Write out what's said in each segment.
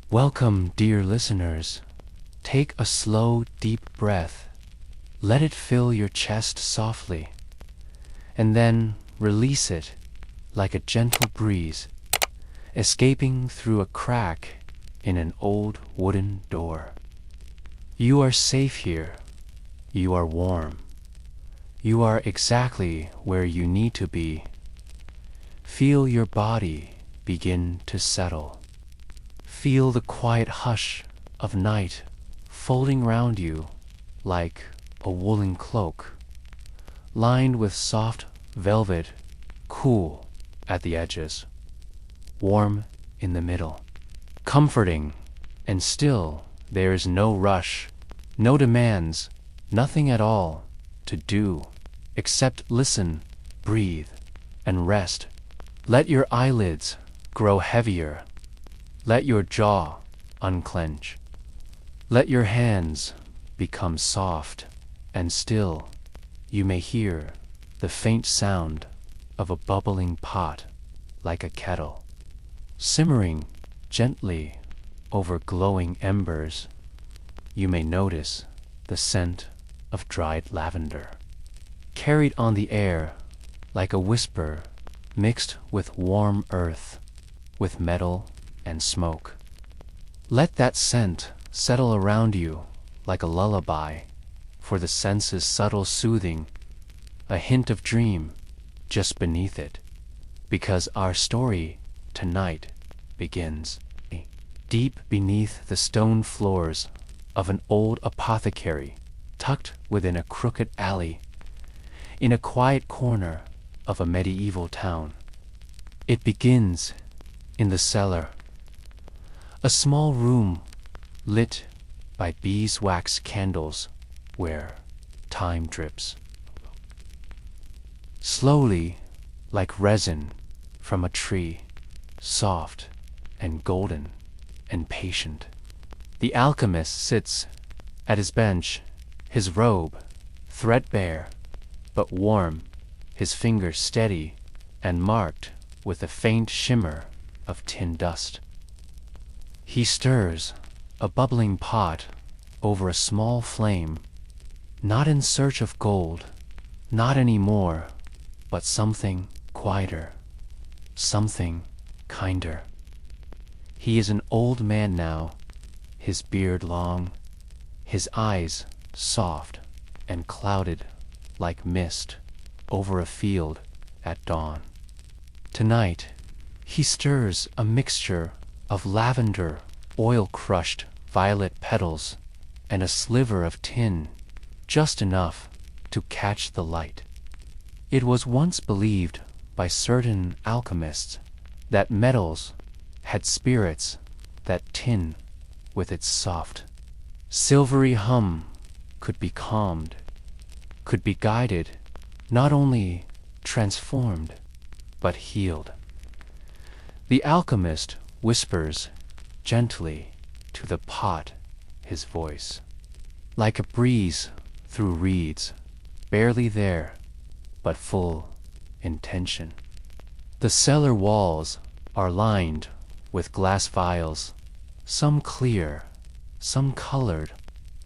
Welcome, dear listeners. Take a slow, deep breath. Let it fill your chest softly, and then release it like a gentle breeze, escaping through a crack in an old wooden door. You are safe here. You are warm. You are exactly where you need to be. Feel your body begin to settle. Feel the quiet hush of night folding round you like a woolen cloak, lined with soft velvet, cool at the edges, warm in the middle, comforting, and still there is no rush, no demands, nothing at all to do except listen, breathe, and rest. Let your eyelids grow heavier. Let your jaw unclench. Let your hands become soft and still. You may hear the faint sound of a bubbling pot like a kettle, simmering gently over glowing embers. You may notice the scent of dried lavender, carried on the air like a whisper mixed with warm earth, with metal and smoke. Let that scent settle around you like a lullaby, for the senses' subtle soothing, a hint of dream just beneath it, because our story tonight begins deep beneath the stone floors of an old apothecary, tucked within a crooked alley, in a quiet corner of a medieval town. It begins in the cellar, a small room lit by beeswax candles where time drips slowly like resin from a tree, soft and golden and patient. The alchemist sits at his bench, his robe threadbare but warm, his fingers steady and marked with a faint shimmer of tin dust. He stirs a bubbling pot over a small flame, not in search of gold, not any more, but something quieter, something kinder. He is an old man now, his beard long, his eyes soft and clouded like mist over a field at dawn. Tonight, he stirs a mixture of lavender, oil-crushed violet petals, and a sliver of tin, just enough to catch the light. It was once believed by certain alchemists that metals had spirits that tin, with its soft, silvery hum, could be calmed, could be guided, not only transformed, but healed. The alchemist whispers gently to the pot his voice, like a breeze through reeds, barely there, but full intention. The cellar walls are lined with glass vials, some clear, some colored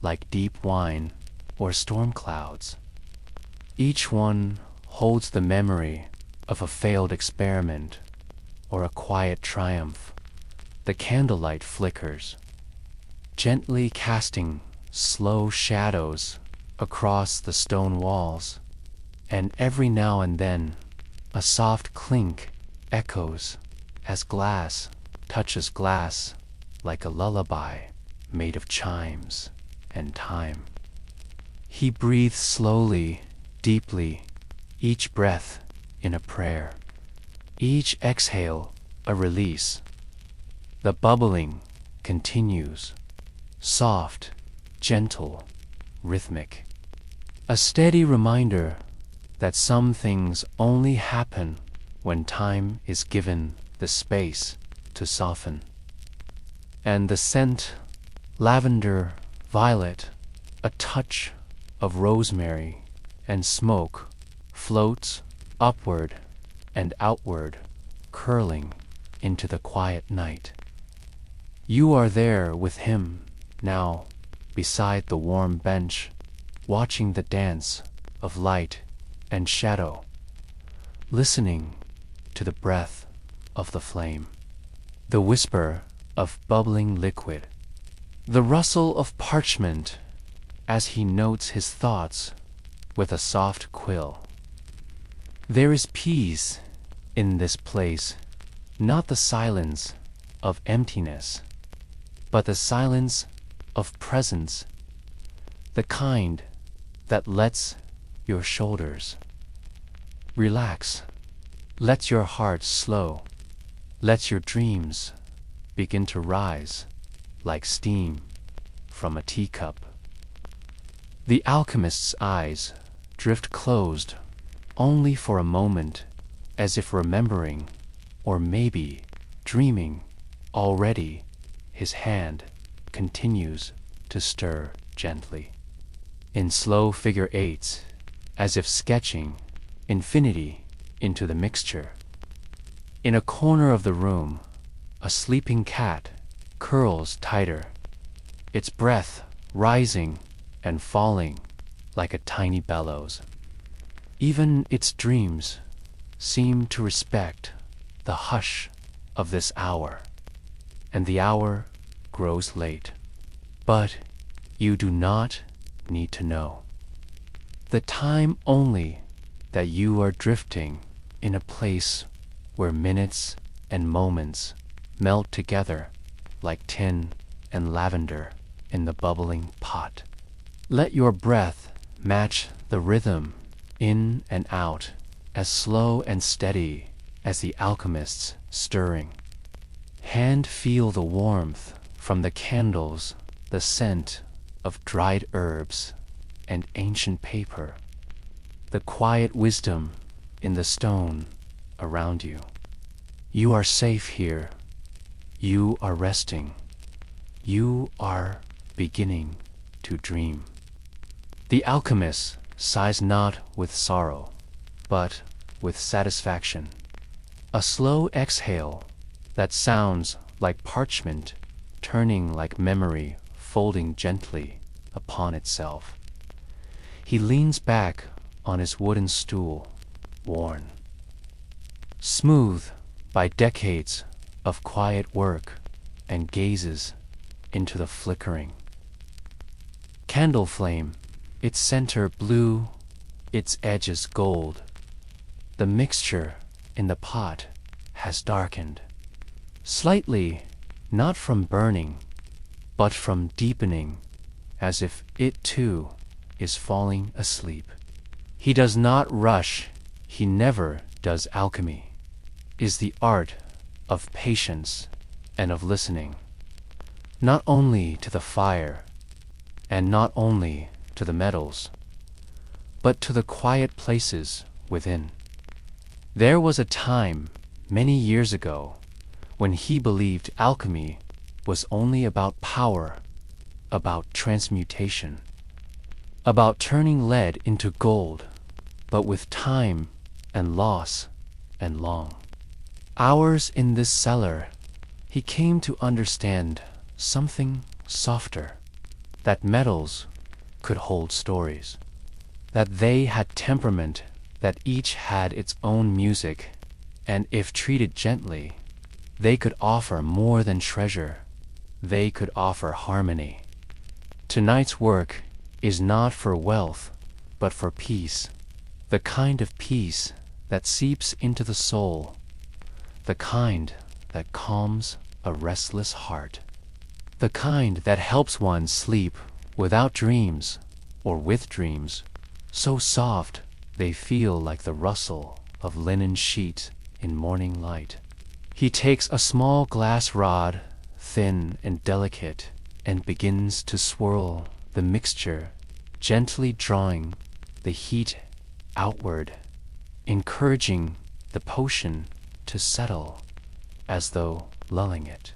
like deep wine or storm clouds. Each one holds the memory of a failed experiment or a quiet triumph. The candlelight flickers, gently casting slow shadows across the stone walls, and every now and then a soft clink echoes as glass touches glass like a lullaby made of chimes and time. He breathes slowly, deeply, each breath in a prayer, each exhale a release. The bubbling continues, soft, gentle, rhythmic. A steady reminder that some things only happen when time is given the space to soften. And the scent, lavender, violet, a touch of rosemary and smoke, floats upward and outward, curling into the quiet night. You are there with him now, beside the warm bench, watching the dance of light and shadow, listening to the breath of the flame, the whisper of bubbling liquid, the rustle of parchment as he notes his thoughts with a soft quill. There is peace in this place, not the silence of emptiness, but the silence of presence, the kind that lets your shoulders relax, lets your heart slow, lets your dreams begin to rise like steam from a teacup. The alchemist's eyes drift closed only for a moment, as if remembering, or maybe dreaming already. His hand continues to stir gently, in slow figure eights, as if sketching infinity into the mixture. In a corner of the room, a sleeping cat curls tighter, its breath rising and falling like a tiny bellows. Even its dreams seem to respect the hush of this hour, and the hour grows late. But you do not need to know. The time only that you are drifting in a place where minutes and moments melt together like tin and lavender in the bubbling pot. Let your breath match the rhythm in and out, as slow and steady as the alchemist's stirring. Hand feel the warmth from the candles, the scent of dried herbs and ancient paper, the quiet wisdom in the stone around you. You are safe here. You are resting. You are beginning to dream. The alchemist sighs not with sorrow, but with satisfaction. A slow exhale that sounds like parchment turning like memory folding gently upon itself. He leans back on his wooden stool, worn, smooth by decades of quiet work, and gazes into the flickering candle flame, its center blue, its edges gold. The mixture in the pot has darkened, slightly, not from burning, but from deepening, as if it too is falling asleep. He does not rush, he never does. Alchemy is the art of patience and of listening, not only to the fire, and not only to the metals, but to the quiet places within. There was a time, many years ago, when he believed alchemy was only about power, about transmutation, about turning lead into gold, but with time and loss and long hours in this cellar, he came to understand something softer, that metals could hold stories, that they had temperament, that each had its own music, and if treated gently, they could offer more than treasure. They could offer harmony. Tonight's work is not for wealth, but for peace, the kind of peace that seeps into the soul, the kind that calms a restless heart, the kind that helps one sleep without dreams or with dreams, so soft they feel like the rustle of linen sheet in morning light. He takes a small glass rod, thin and delicate, and begins to swirl the mixture, gently drawing the heat outward, encouraging the potion to settle, as though lulling it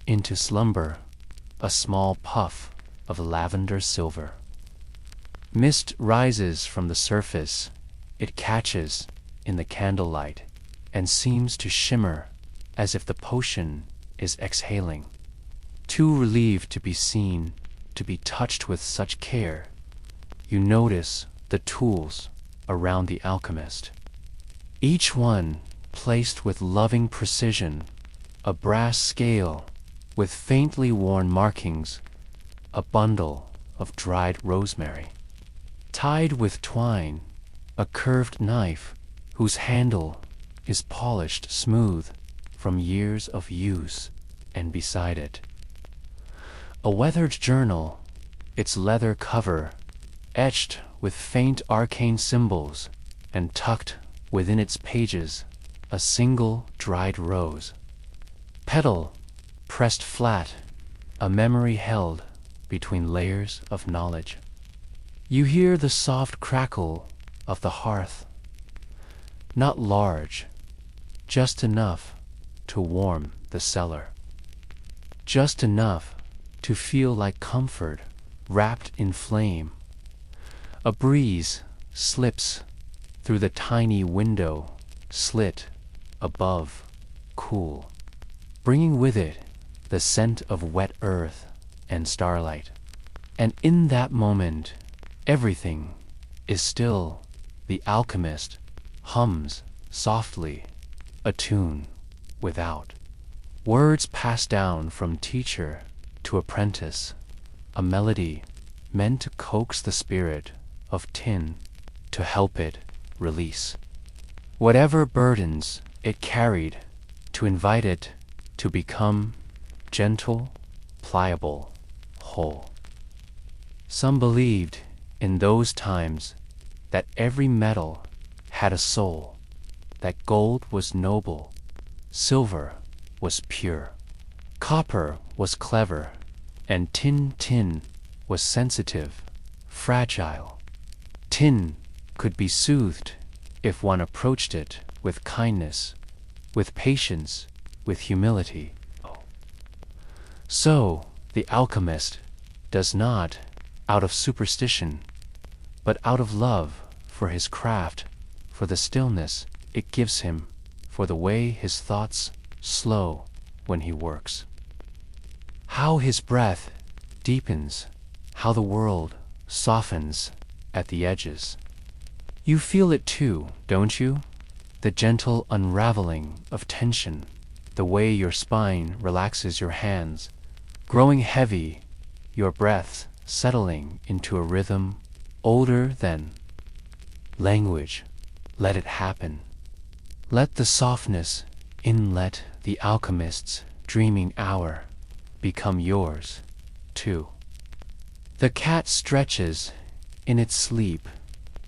into slumber, a small puff of lavender silver. Mist rises from the surface, it catches in the candlelight, and seems to shimmer as if the potion is exhaling. too relieved to be seen, to be touched with such care. You notice the tools around the alchemist, each one placed with loving precision, a brass scale with faintly worn markings, a bundle of dried rosemary, tied with twine, a curved knife whose handle is polished smooth from years of use, and beside it, a weathered journal, its leather cover etched with faint arcane symbols, and tucked within its pages a single dried rose, petal pressed flat, a memory held between layers of knowledge. You hear the soft crackle of the hearth, not large, just enough to warm the cellar, just enough to feel like comfort wrapped in flame. A breeze slips through the tiny window slit above, cool, bringing with it the scent of wet earth and starlight. And in that moment, everything is still. The alchemist hums softly, a tune without. Words pass down from teacher to apprentice, a melody meant to coax the spirit of tin, to help it release whatever burdens it carried, to invite it to become gentle, pliable, whole. Some believed in those times that every metal had a soul, that gold was noble, silver was pure, copper was clever, and tin was sensitive, fragile. Tin could be soothed if one approached it with kindness, with patience, with humility. So the alchemist does not out of superstition, but out of love for his craft, for the stillness it gives him, for the way his thoughts slow when he works. How his breath deepens, how the world softens at the edges. You feel it too, don't you? The gentle unraveling of tension, the way your spine relaxes your hands, growing heavy, your breath settling into a rhythm older than language. Let it happen. Let the softness inlet the alchemist's dreaming hour become yours, too. The cat stretches in its sleep,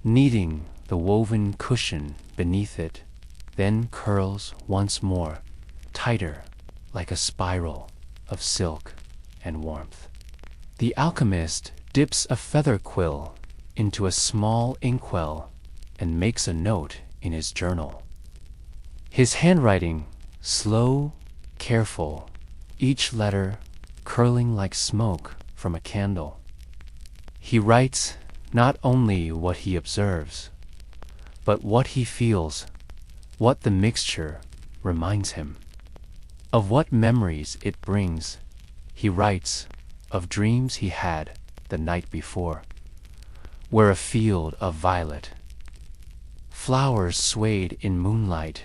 kneading the woven cushion beneath it, then curls once more, tighter like a spiral of silk and warmth. The alchemist dips a feather quill into a small inkwell and makes a note in his journal. His handwriting, slow, careful, each letter curling like smoke from a candle. He writes not only what he observes, but what he feels, what the mixture reminds him, of what memories it brings. He writes of dreams he had the night before, where a field of violet, flowers swayed in moonlight,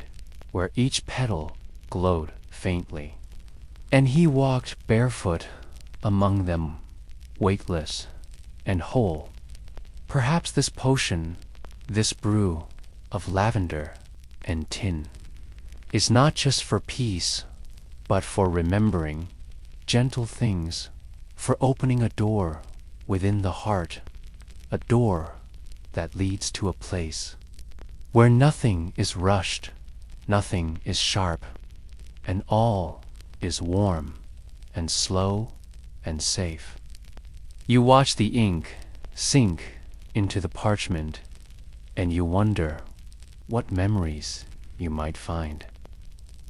where each petal glowed faintly, and he walked barefoot among them, weightless and whole. Perhaps this potion, this brew of lavender and tin, is not just for peace, but for remembering gentle things, for opening a door within the heart, a door that leads to a place where nothing is rushed, nothing is sharp, and all is warm and slow and safe. You watch the ink sink into the parchment, and you wonder what memories you might find.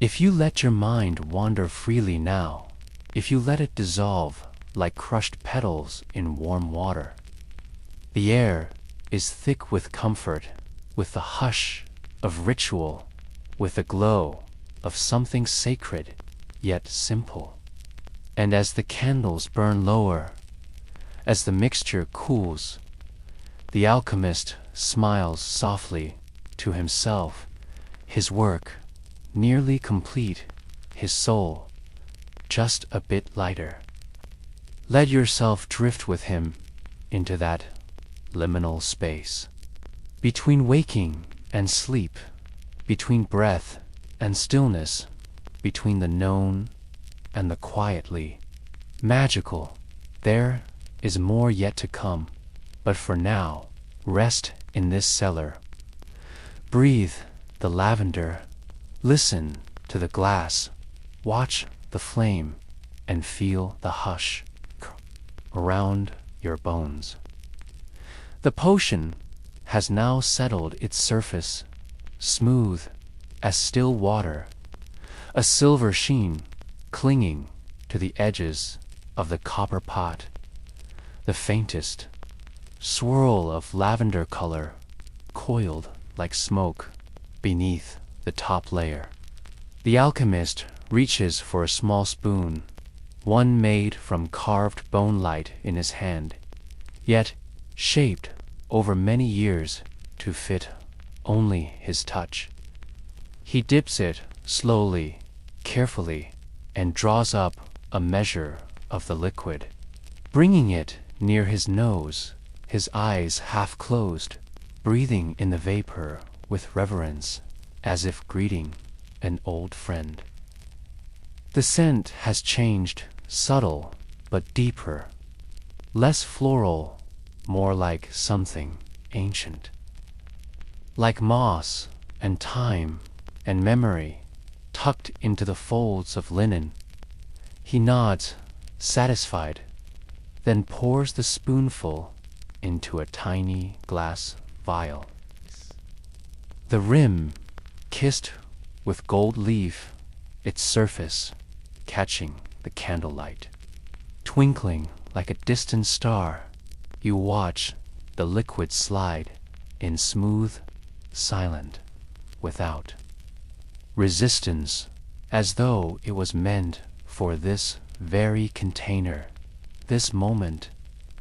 If you let your mind wander freely now, if you let it dissolve like crushed petals in warm water, the air is thick with comfort, with the hush of ritual, with the glow of something sacred yet simple. And as the candles burn lower, as the mixture cools, the alchemist smiles softly to himself, his work nearly complete, his soul just a bit lighter. Let yourself drift with him into that liminal space, between waking and sleep, between breath and stillness, between the known and the quietly magical. There is more yet to come, but for now, rest in this cellar. Breathe the lavender, listen to the glass, watch the flame, and feel the hush around your bones. The potion has now settled its surface, smooth as still water, a silver sheen clinging to the edges of the copper pot, the faintest swirl of lavender color coiled like smoke beneath the top layer. The alchemist reaches for a small spoon, one made from carved bone light, in his hand, yet shaped over many years to fit only his touch. He dips it slowly, carefully, and draws up a measure of the liquid, bringing it near his nose, his eyes half closed, breathing in the vapor with reverence, as if greeting an old friend. The scent has changed, subtle but deeper, less floral, more like something ancient, like moss and time and memory tucked into the folds of linen. He nods, satisfied, then pours the spoonful into a tiny glass vial. The rim kissed with gold leaf, its surface catching the candlelight. Twinkling like a distant star, you watch the liquid slide in smooth, silent, without resistance, as though it was meant for this very container, this moment,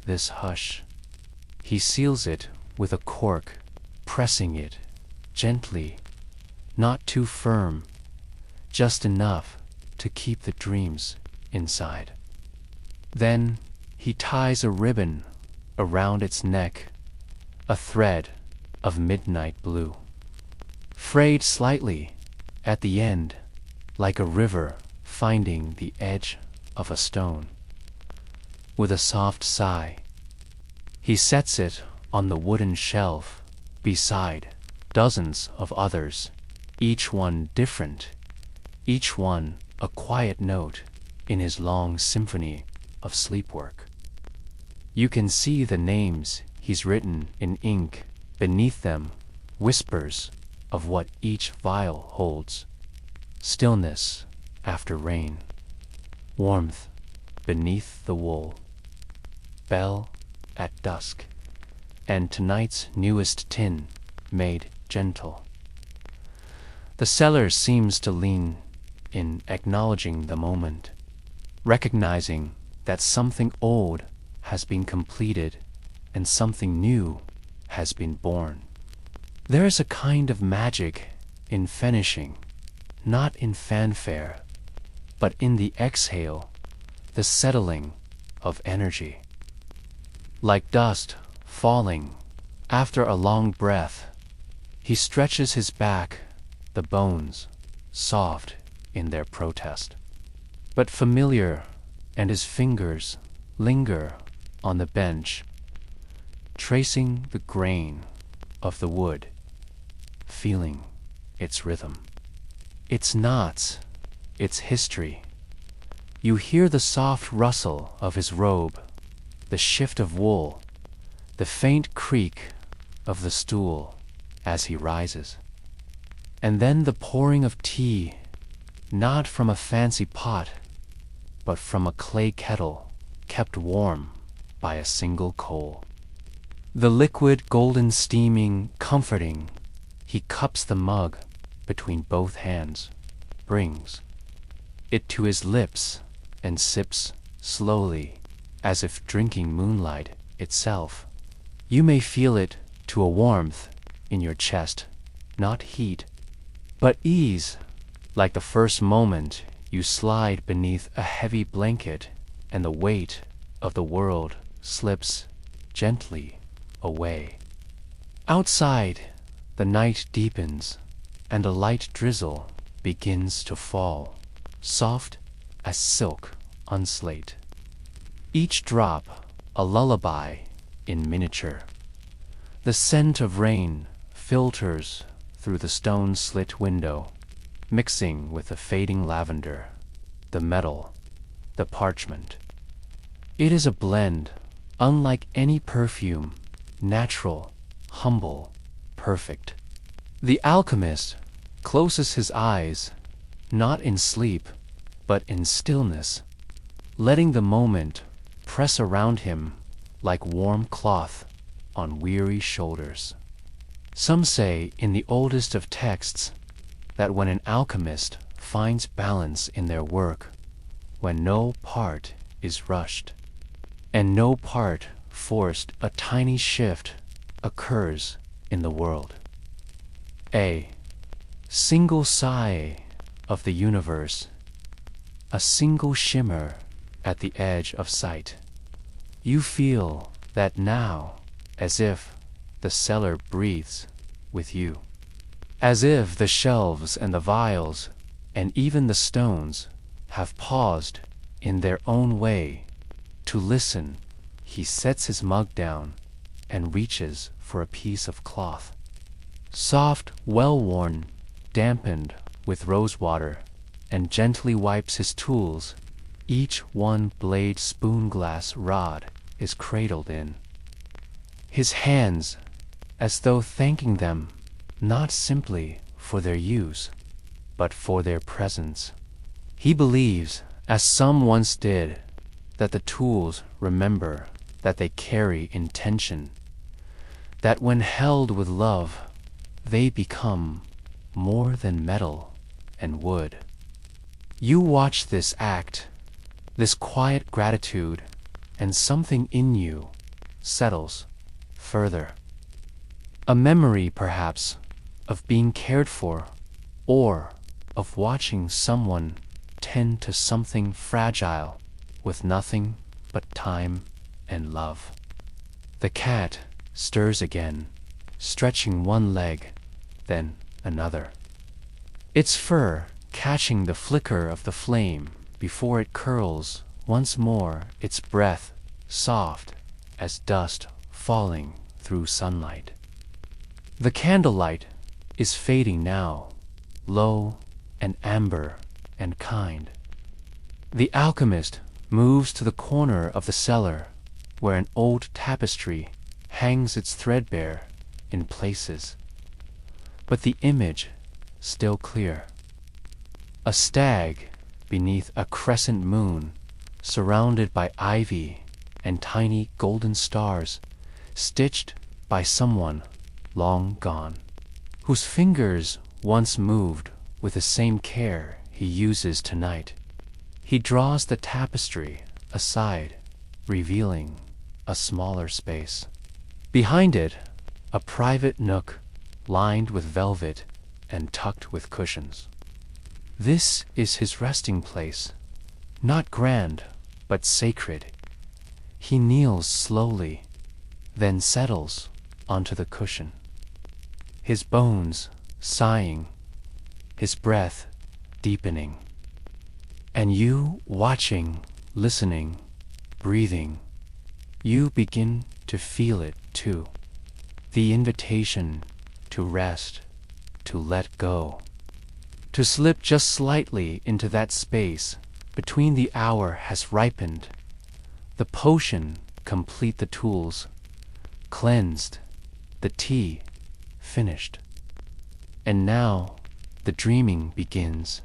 this hush. He seals it with a cork, pressing it gently, not too firm, just enough to keep the dreams inside. Then he ties a ribbon around its neck, a thread of midnight blue, frayed slightly at the end, like a river finding the edge of a stone. With a soft sigh, he sets it on the wooden shelf beside dozens of others, each one different, each one a quiet note in his long symphony of sleep work. You can see the names he's written in ink, beneath them whispers of what each vial holds: stillness after rain, warmth beneath the wool, bell at dusk, and tonight's newest tin made gentle. The cellar seems to lean in, acknowledging the moment, recognizing that something old has been completed and something new has been born. There is a kind of magic in finishing, not in fanfare, but in the exhale, the settling of energy. Like dust falling after a long breath, he stretches his back, the bones soft in their protest, but familiar, and his fingers linger on the bench, tracing the grain of the wood, feeling its rhythm, its knots, its history. You hear the soft rustle of his robe, the shift of wool, the faint creak of the stool as he rises. And then the pouring of tea, not from a fancy pot, but from a clay kettle kept warm by a single coal. The liquid golden steaming, comforting, he cups the mug between both hands, brings it to his lips, and sips slowly, as if drinking moonlight itself. You may feel it to a warmth in your chest, not heat, but ease, like the first moment you slide beneath a heavy blanket and the weight of the world slips gently away. Outside, the night deepens, and a light drizzle begins to fall, soft as silk on slate. Each drop a lullaby in miniature. The scent of rain filters through the stone-slit window, mixing with the fading lavender, the metal, the parchment. It is a blend unlike any perfume, natural, humble, perfect. The alchemist closes his eyes, not in sleep, but in stillness, letting the moment press around him like warm cloth on weary shoulders. Some say in the oldest of texts that when an alchemist finds balance in their work, when no part is rushed, and no part forced, a tiny shift occurs in the world. A single sigh of the universe, a single shimmer at the edge of sight. You feel that now, as if the cellar breathes with you, as if the shelves and the vials and even the stones have paused in their own way to listen. He sets his mug down and reaches for a piece of cloth, soft, well-worn, dampened with rosewater, and gently wipes his tools. Each one-blade spoon-glass rod is cradled in his hands, as though thanking them not simply for their use, but for their presence. He believes, as some once did, that the tools remember, that they carry intention, that when held with love, they become more than metal and wood. You watch this act, this quiet gratitude, and something in you settles further. A memory, perhaps, of being cared for, or of watching someone tend to something fragile with nothing but time and love. The cat stirs again, stretching one leg, then another, its fur catching the flicker of the flame before it curls once more, its breath soft as dust falling through sunlight. The candlelight is fading now, low and amber and kind. The alchemist moves to the corner of the cellar where an old tapestry hangs its threadbare in places, but the image still clear. A stag beneath a crescent moon, surrounded by ivy and tiny golden stars, stitched by someone long gone, whose fingers once moved with the same care he uses tonight. He draws the tapestry aside, revealing a smaller space. Behind it, a private nook lined with velvet and tucked with cushions. This is his resting place, not grand, but sacred. He kneels slowly, then settles onto the cushion, his bones sighing, his breath deepening. And you, watching, listening, breathing, you begin to feel it too. The invitation to rest, to let go, to slip just slightly into that space between the hour has ripened, the potion complete, the tools cleansed, the tea finished. And now the dreaming begins.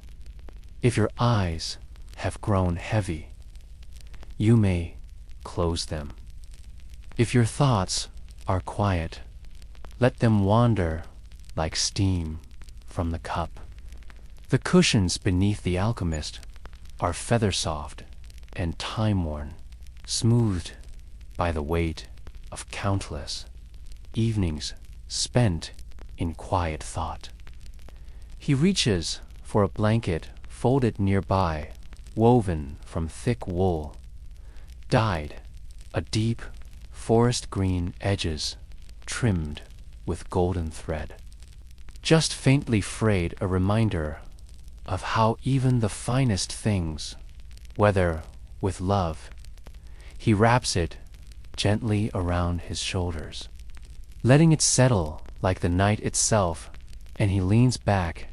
If your eyes have grown heavy, you may close them. If your thoughts are quiet, let them wander like steam from the cup. The cushions beneath the alchemist are feather soft and time-worn, smoothed by the weight of countless evenings spent in quiet thought. He reaches for a blanket folded nearby, woven from thick wool, dyed a deep forest green edges trimmed with golden thread. Just faintly frayed, a reminder of how even the finest things, whether with love, he wraps it gently around his shoulders, letting it settle like the night itself, and he leans back,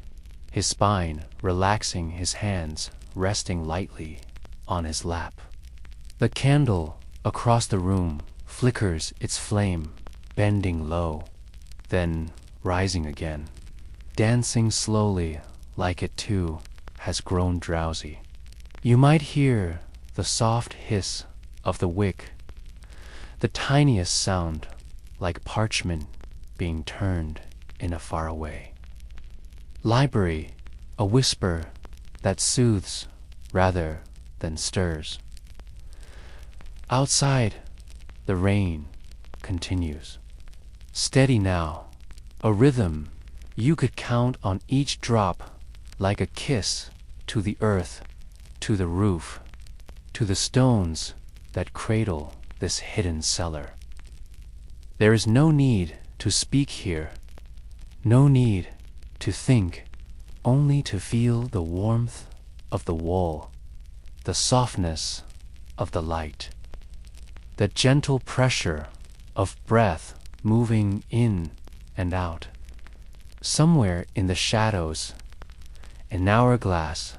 his spine relaxing, his hands resting lightly on his lap. The candle across the room flickers its flame, bending low, then rising again, dancing slowly like it too has grown drowsy. You might hear the soft hiss of the wick, the tiniest sound like parchment being turned in a faraway library, a whisper that soothes rather than stirs. Outside, the rain continues, steady now, a rhythm you could count on each drop, like a kiss to the earth, to the roof, to the stones that cradle this hidden cellar. There is no need to speak here, no need to think, only to feel the warmth of the wall, the softness of the light, the gentle pressure of breath moving in and out. Somewhere in the shadows, an hourglass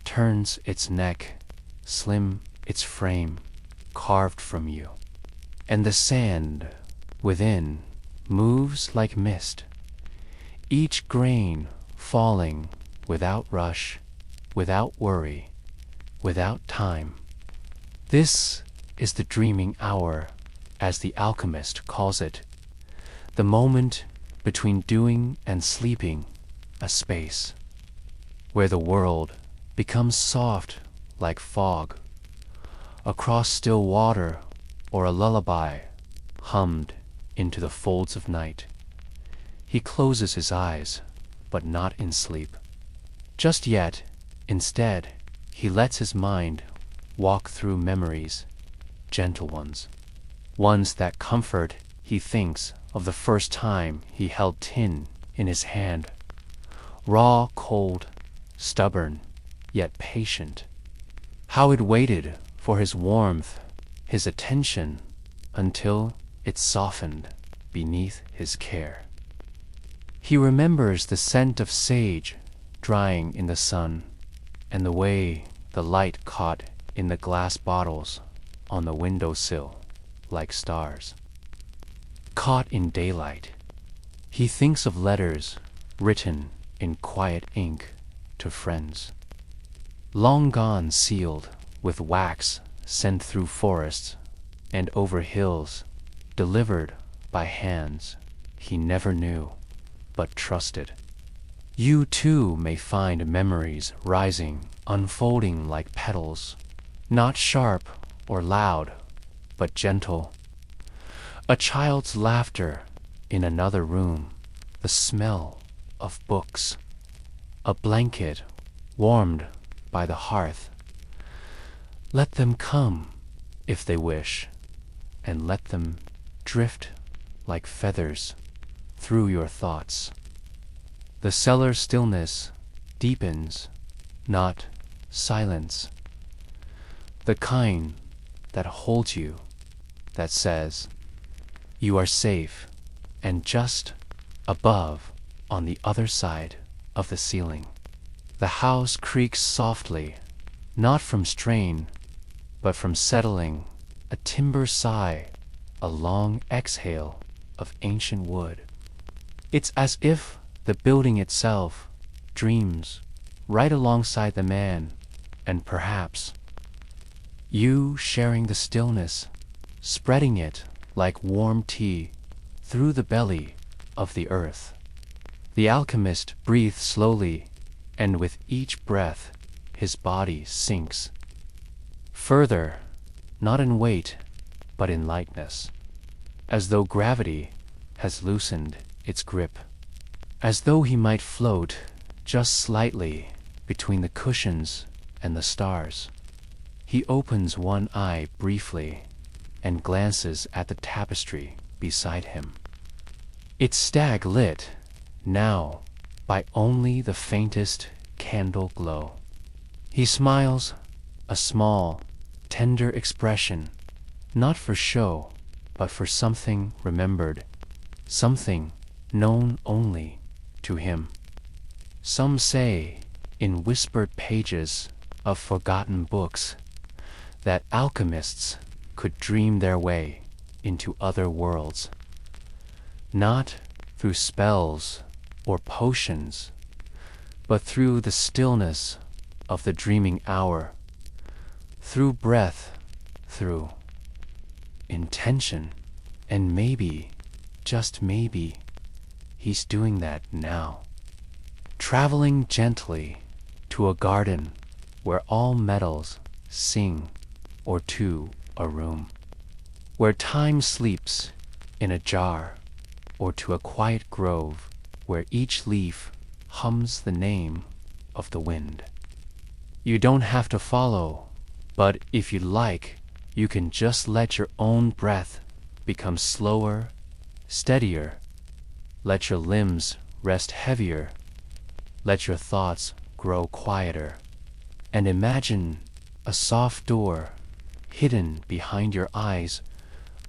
turns its neck, slim its frame, carved from you, and the sand within moves like mist, each grain falling without rush, without worry, without time. This is the dreaming hour, as the alchemist calls it, the moment between doing and sleeping, a space where the world becomes soft like fog, across still water, or a lullaby hummed into the folds of night. He closes his eyes, but not in sleep. Just yet, instead, he lets his mind walk through memories, gentle ones, ones that comfort. He thinks of the first time he held tin in his hand, raw, cold, stubborn, yet patient. How it waited for his warmth, his attention, until it softened beneath his care. He remembers the scent of sage drying in the sun, and the way the light caught in the glass bottles on the windowsill like stars. Caught in daylight, he thinks of letters written in quiet ink to friends, long gone, sealed with wax sent through forests and over hills, delivered by hands he never knew but trusted. You too may find memories rising, unfolding like petals, not sharp or loud, but gentle. A child's laughter in another room, the smell of books, a blanket warmed by the hearth. Let them come if they wish, and let them drift like feathers through your thoughts. The cellar stillness deepens, not silence, the kind that holds you, that says, you are safe, and just above, on the other side of the ceiling, the house creaks softly, not from strain, but from settling, a timber sigh, a long exhale of ancient wood. It's as if the building itself dreams right alongside the man, and perhaps you sharing the stillness, spreading it like warm tea through the belly of the earth. The alchemist breathes slowly, and with each breath his body sinks, Further, not in weight, but in lightness, as though gravity has loosened its grip, as though he might float just slightly between the cushions and the stars. He opens one eye briefly and glances at the tapestry beside him. It's stag-lit now by only the faintest candle glow. He smiles, a small, tender expression, not for show, but for something remembered, something known only to him. Some say, in whispered pages of forgotten books, that alchemists could dream their way into other worlds, not through spells or potions, but through the stillness of the dreaming hour, through breath, through intention, and maybe, just maybe, he's doing that now. Traveling gently to a garden where all metals sing, or to a room where time sleeps in a jar, or to a quiet grove where each leaf hums the name of the wind. You don't have to follow, but if you like, you can just let your own breath become slower, steadier. Let your limbs rest heavier. Let your thoughts grow quieter. And imagine a soft door hidden behind your eyes,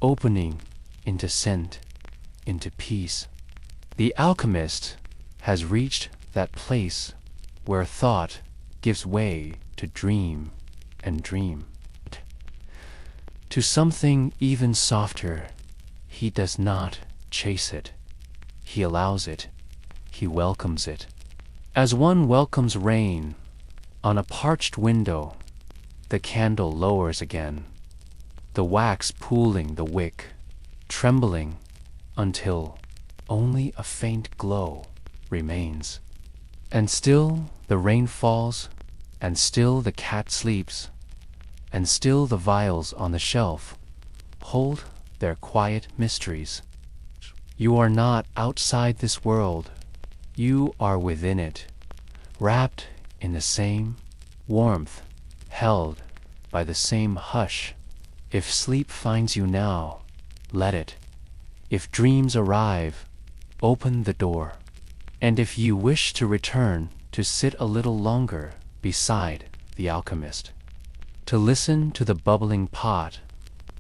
opening into scent, into peace. The alchemist has reached that place where thought gives way to dream and dream. To something even softer. He does not chase it. He allows it. He welcomes it. As one welcomes rain on a parched window, the candle lowers again, the wax pooling the wick, trembling until only a faint glow remains. And still the rain falls, and still the cat sleeps, and still the vials on the shelf hold their quiet mysteries. You are not outside this world. You are within it, wrapped in the same warmth, held by the same hush. If sleep finds you now, let it. If dreams arrive, open the door. And if you wish to return to sit a little longer beside the alchemist, to listen to the bubbling pot,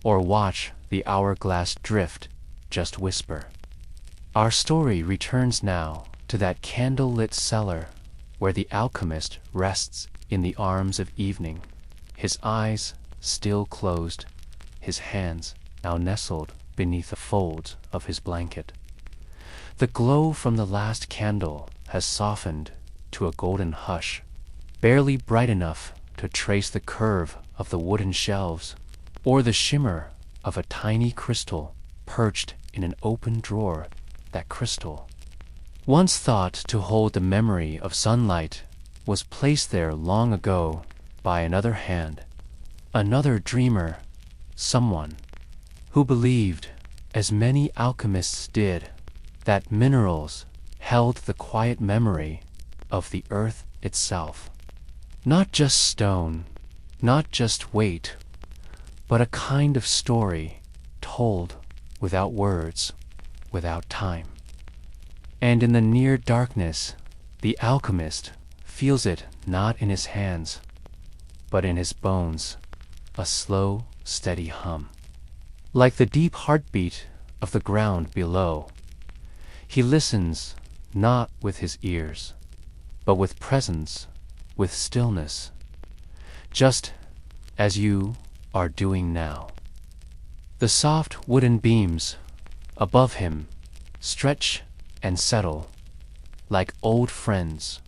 or watch the hourglass drift, just whisper. Our story returns now to that candlelit cellar where the alchemist rests in the arms of evening, his eyes still closed, his hands now nestled beneath the folds of his blanket. The glow from the last candle has softened to a golden hush, barely bright enough to trace the curve of the wooden shelves, or the shimmer of a tiny crystal perched in an open drawer. That crystal, once thought to hold the memory of sunlight, was placed there long ago by another hand, another dreamer, someone who believed, as many alchemists did, that minerals held the quiet memory of the earth itself. Not just stone, not just weight, but a kind of story told without words, without time. And in the near darkness, the alchemist feels it not in his hands, but in his bones, a slow, steady hum. Like the deep heartbeat of the ground below, he listens not with his ears, but with presence, with stillness, just as you are doing now. The soft wooden beams above him stretch and settle like old friends,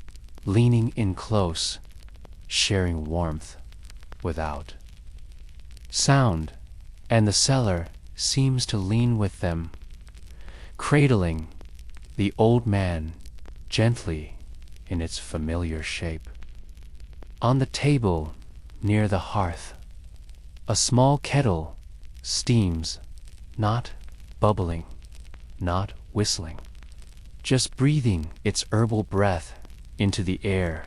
leaning in close, sharing warmth without sound, and the cellar seems to lean with them, cradling the old man gently in its familiar shape. On the table near the hearth, A small kettle steams, not bubbling, not whistling, just breathing its herbal breath into the air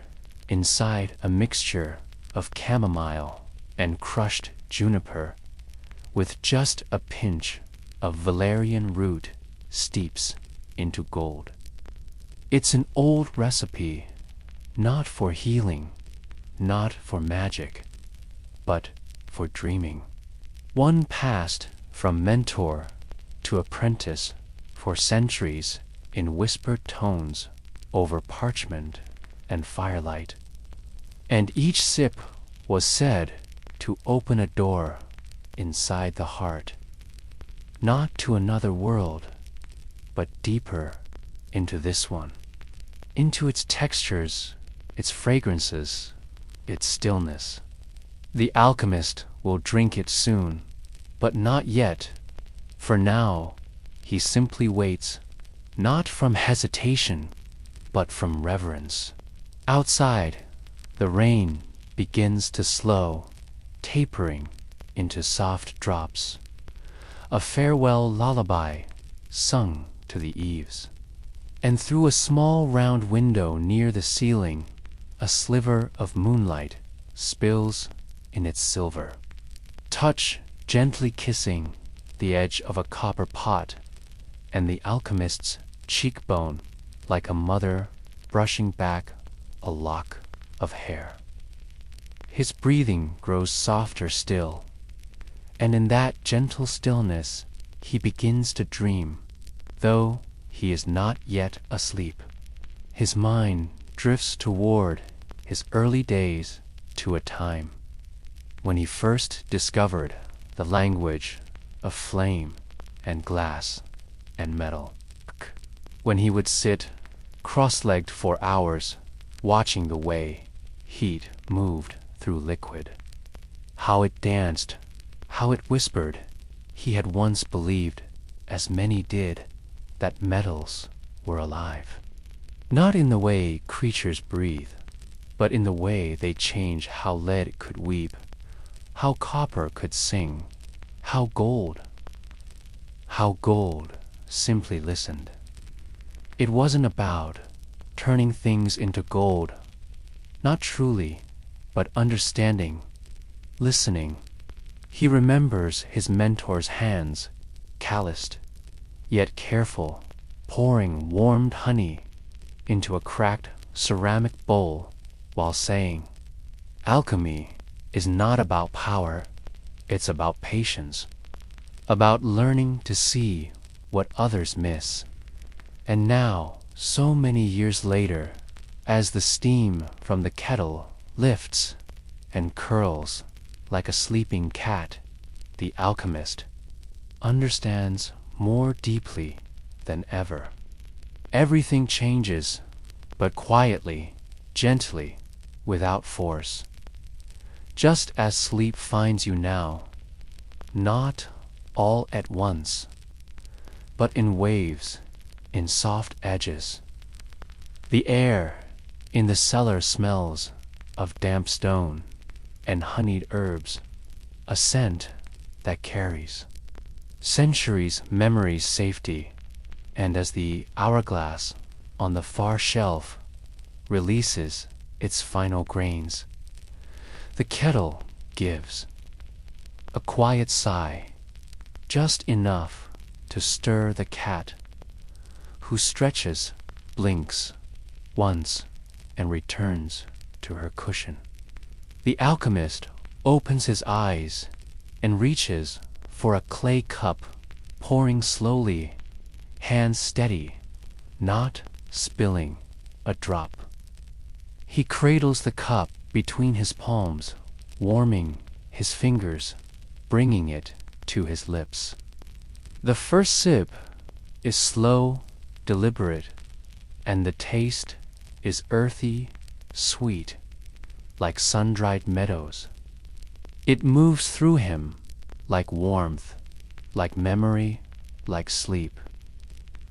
inside a mixture of chamomile and crushed juniper, with just a pinch of valerian root steeps into gold. It's an old recipe, not for healing, not for magic, but for dreaming. One passed from mentor to apprentice for centuries in whispered tones over parchment and firelight. And each sip was said to open a door inside the heart, not to another world, but deeper into this one, into its textures, its fragrances, its stillness. The alchemist will drink it soon, but not yet. For now, he simply waits, not from hesitation, but from reverence. Outside, the rain begins to slow, tapering into soft drops, a farewell lullaby sung to the eaves. And through a small round window near the ceiling, a sliver of moonlight spills in its silver. Touch gently kissing the edge of a copper pot, and the alchemist's cheekbone like a mother brushing back a lock of hair. His breathing grows softer still, and in that gentle stillness he begins to dream, though he is not yet asleep. His mind drifts toward his early days, to a time when he first discovered the language of flame and glass and metal. When he would sit cross-legged for hours, watching the way heat moved through liquid. How it danced, how it whispered. He had once believed, as many did, that metals were alive. Not in the way creatures breathe, but in the way they change how lead could weep, how copper could sing, how gold simply listened. It wasn't about turning things into gold, not truly, but understanding, listening. He remembers his mentor's hands, calloused, yet careful, pouring warmed honey into a cracked ceramic bowl while saying, "Alchemy is not about power, it's about patience, about learning to see what others miss." And now, so many years later, as the steam from the kettle lifts and curls like a sleeping cat, the alchemist understands more deeply than ever. Everything changes, but quietly, gently, without force. Just as sleep finds you now, not all at once, but in waves, in soft edges. The air in the cellar smells of damp stone and honeyed herbs, a scent that carries centuries' memories safety. And as the hourglass on the far shelf releases its final grains, the kettle gives a quiet sigh, just enough to stir the cat, who stretches, blinks once, and returns to her cushion. The alchemist opens his eyes and reaches for a clay cup, pouring slowly, hands steady, not spilling a drop. He cradles the cup between his palms, warming his fingers, bringing it to his lips. The first sip is slow, deliberate, and the taste is earthy, sweet, like sun-dried meadows. It moves through him like warmth, like memory, like sleep.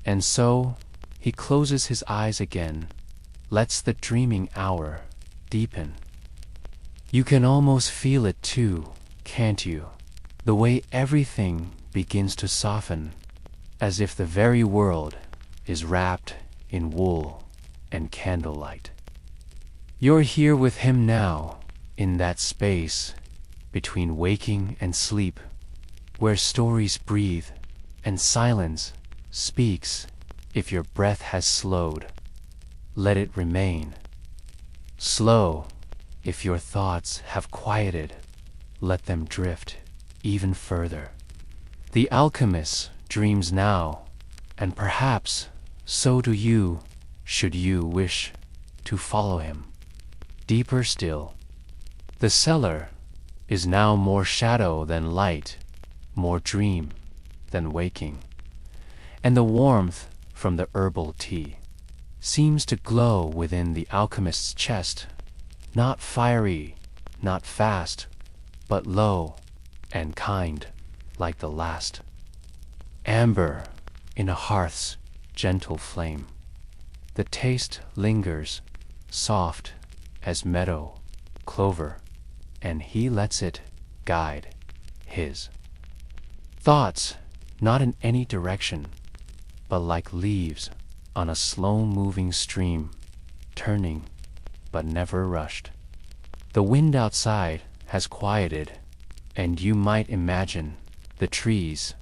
And so he closes his eyes again, lets the dreaming hour deepen. You can almost feel it too, can't you? The way everything begins to soften, as if the very world is wrapped in wool and candlelight. You're here with him now, in that space between waking and sleep, where stories breathe and silence speaks. If your breath has slowed, let it remain. Slow, if your thoughts have quieted, let them drift even further. The alchemist dreams now, and perhaps so do you, should you wish to follow him. Deeper still, the cellar is now more shadow than light, more dream than waking, and the warmth from the herbal tea seems to glow within the alchemist's chest, not fiery, not fast, but low and kind, like the last amber in a hearth's gentle flame. The taste lingers, soft as meadow clover, and he lets it guide his thoughts, not in any direction, but like leaves on a slow-moving stream, turning but never rushed. The wind outside has quieted, and you might imagine the trees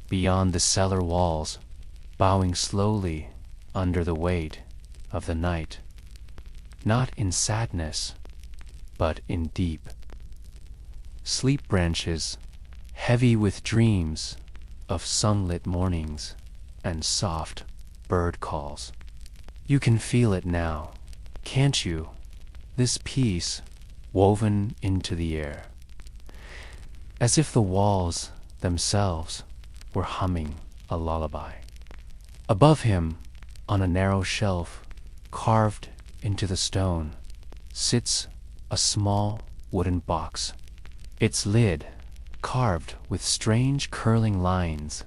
beyond the cellar walls bowing slowly under the weight of the night, not in sadness, but in deep sleep. Branches heavy with dreams of sunlit mornings and soft bird calls. You can feel it now, can't you? This peace woven into the air, as if the walls themselves were humming a lullaby. Above him, on a narrow shelf carved into the stone, sits a small wooden box, its lid carved with strange curling lines,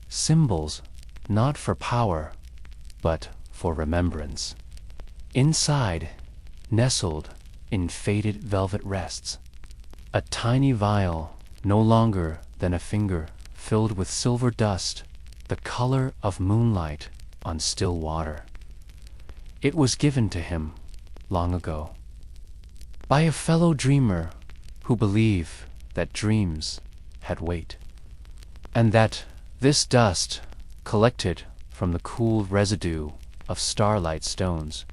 symbols not for power, but for remembrance. Inside, nestled in faded velvet rests, a tiny vial no longer than a finger, filled with silver dust, the color of moonlight on still water. It was given to him long ago by a fellow dreamer who believed that dreams had weight, and that this dust, collected from the cool residue of starlight stones,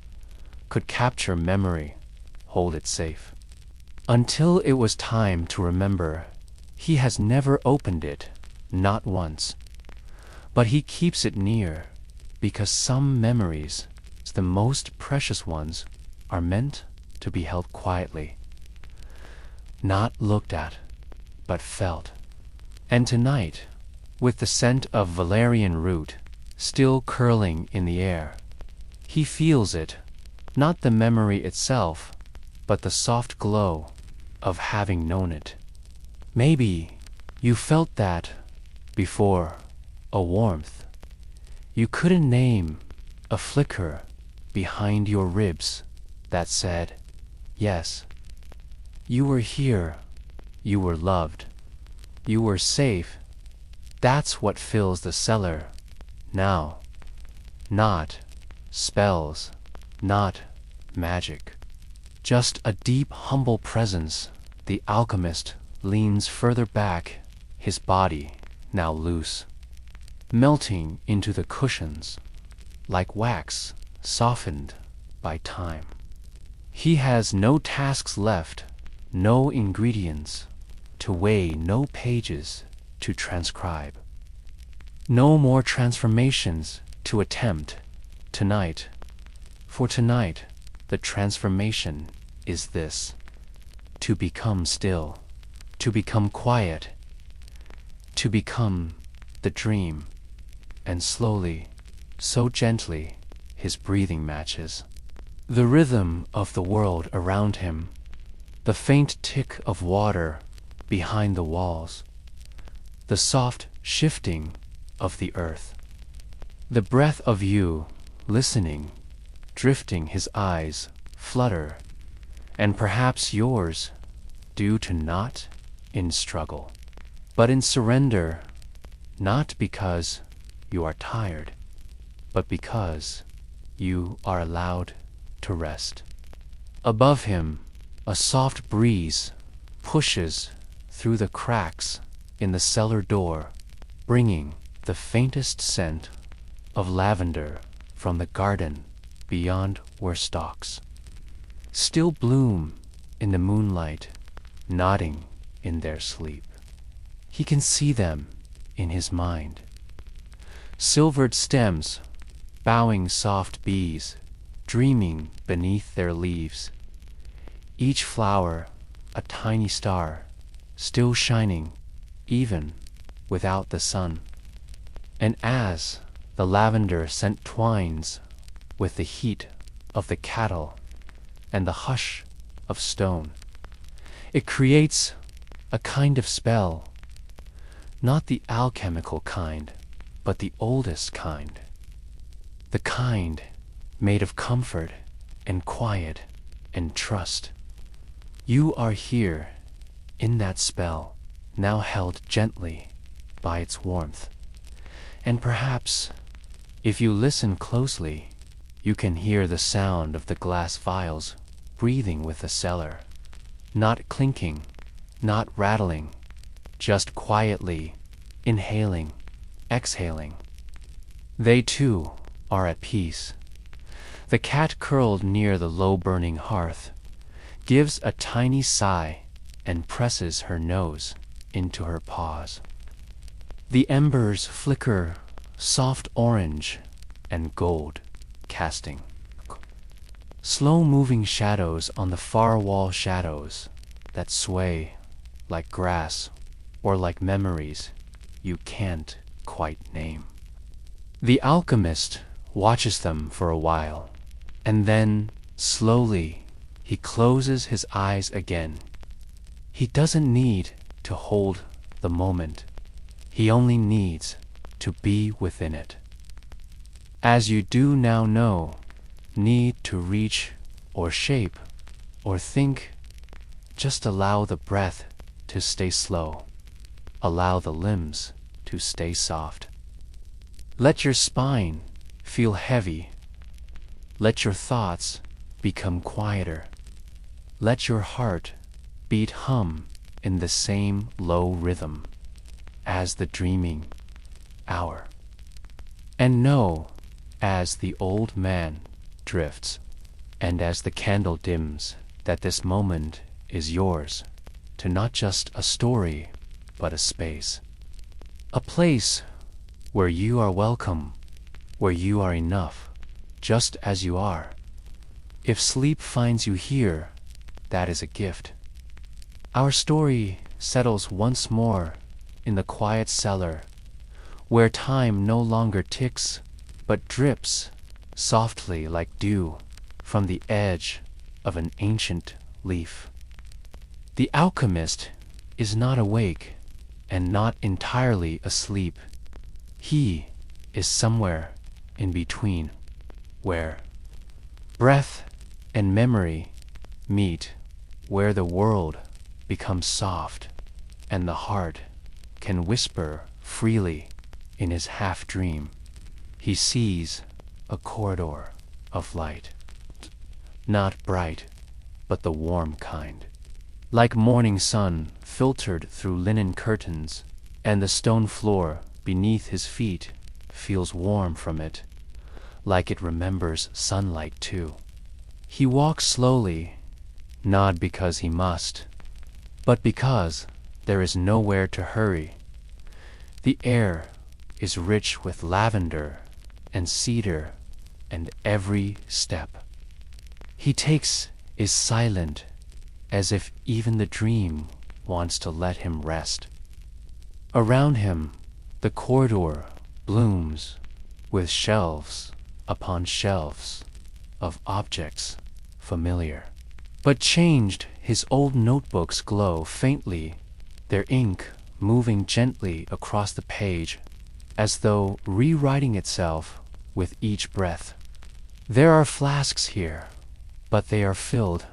could capture memory, hold it safe. Until it was time to remember, he has never opened it, not once. But he keeps it near, because some memories, the most precious ones, are meant to be held quietly, not looked at, but felt. And tonight, with the scent of valerian root still curling in the air, he feels it, not the memory itself, but the soft glow of having known it. Maybe you felt that before, a warmth you couldn't name, a flicker behind your ribs that said, yes, you were here, you were loved, you were safe. That's what fills the cellar now. Not spells, not magic, just a deep, humble presence. The alchemist leans further back, his body now loose, melting into the cushions like wax softened by time. He has no tasks left, no ingredients to weigh, no pages to transcribe, no more transformations to attempt tonight. For tonight, the transformation is this: to become still, to become quiet, to become the dream. And slowly, so gently, his breathing matches the rhythm of the world around him, the faint tick of water behind the walls, the soft shifting of the earth, the breath of you listening, drifting. His eyes flutter, and perhaps yours, due to not in struggle, but in surrender, not because you are tired, but because you are allowed to rest. Above him, a soft breeze pushes through the cracks in the cellar door, bringing the faintest scent of lavender from the garden beyond where stalks still bloom in the moonlight, nodding in their sleep. He can see them in his mind. Silvered stems, bowing soft bees, dreaming beneath their leaves. Each flower a tiny star, still shining even without the sun. And as the lavender scent twines with the heat of the cattle and the hush of stone, it creates a kind of spell, not the alchemical kind, but the oldest kind, the kind made of comfort and quiet and trust. You are here in that spell, now held gently by its warmth. And perhaps, if you listen closely, you can hear the sound of the glass vials breathing with the cellar, not clinking, not rattling, just quietly inhaling, exhaling. They too are at peace. The cat curled near the low-burning hearth gives a tiny sigh and presses her nose into her paws. The embers flicker soft orange and gold, casting slow-moving shadows on the far wall, shadows that sway like grass or like memories you can't quite name. The alchemist watches them for a while, and then, slowly, he closes his eyes again. He doesn't need to hold the moment. He only needs to be within it. As you do now know, need to reach or shape or think, just allow the breath to stay slow. Allow the limbs to stay soft. Let your spine feel heavy. Let your thoughts become quieter. Let your heart beat hum in the same low rhythm as the dreaming hour. And know, as the old man drifts, and as the candle dims, that this moment is yours, to not just a story, but a space. A place where you are welcome, where you are enough, just as you are. If sleep finds you here, that is a gift. Our story settles once more in the quiet cellar, where time no longer ticks, but drips softly like dew from the edge of an ancient leaf. The alchemist is not awake and not entirely asleep. He is somewhere in between, where breath and memory meet, where the world becomes soft and the heart can whisper freely in his half-dream. He sees a corridor of light, not bright, but the warm kind, like morning sun filtered through linen curtains, and the stone floor beneath his feet feels warm from it, like it remembers sunlight too. He walks slowly, not because he must, but because there is nowhere to hurry. The air is rich with lavender and cedar, and every step he takes is silent, as if even the dream wants to let him rest. Around him, the corridor blooms with shelves upon shelves of objects familiar. But changed, his old notebooks glow faintly, their ink moving gently across the page, as though rewriting itself with each breath. There are flasks here, but they are filled,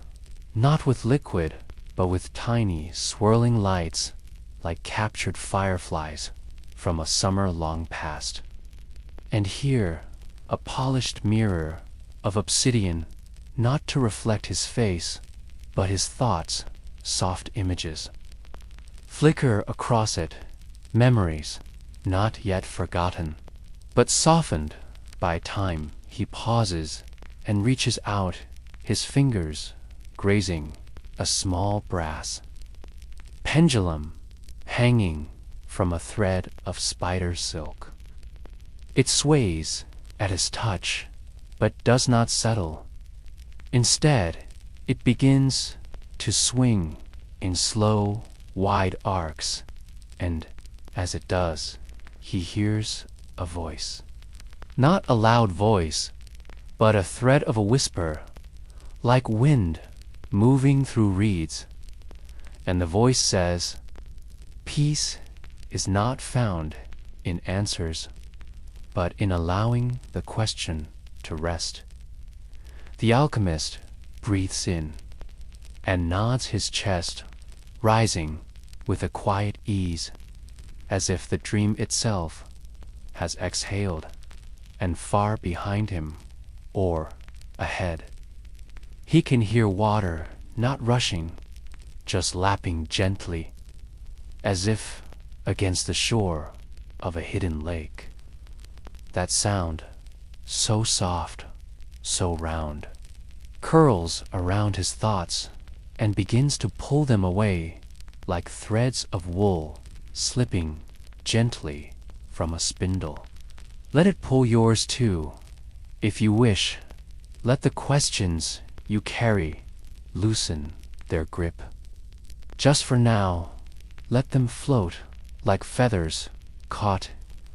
not with liquid, but with tiny, swirling lights like captured fireflies from a summer long past. And here, a polished mirror of obsidian, not to reflect his face, but his thoughts, soft images. Flicker across it, memories, not yet forgotten, but softened by time. He pauses and reaches out, his fingers grazing a small brass pendulum hanging from a thread of spider silk. It sways at his touch, but does not settle. Instead, it begins to swing in slow, wide arcs, and as it does, he hears a voice. Not a loud voice, but a thread of a whisper, like wind moving through reeds. And the voice says, "Peace is not found in answers, but in allowing the question to rest." The alchemist breathes in and nods his chest, rising with a quiet ease, as if the dream itself has exhaled, and far behind him, or ahead, he can hear water not rushing, just lapping gently, as if against the shore of a hidden lake. That sound, so soft, so round, curls around his thoughts and begins to pull them away like threads of wool slipping gently from a spindle. Let it pull yours too, if you wish. Let the questions you carry loosen their grip. Just for now, let them float like feathers caught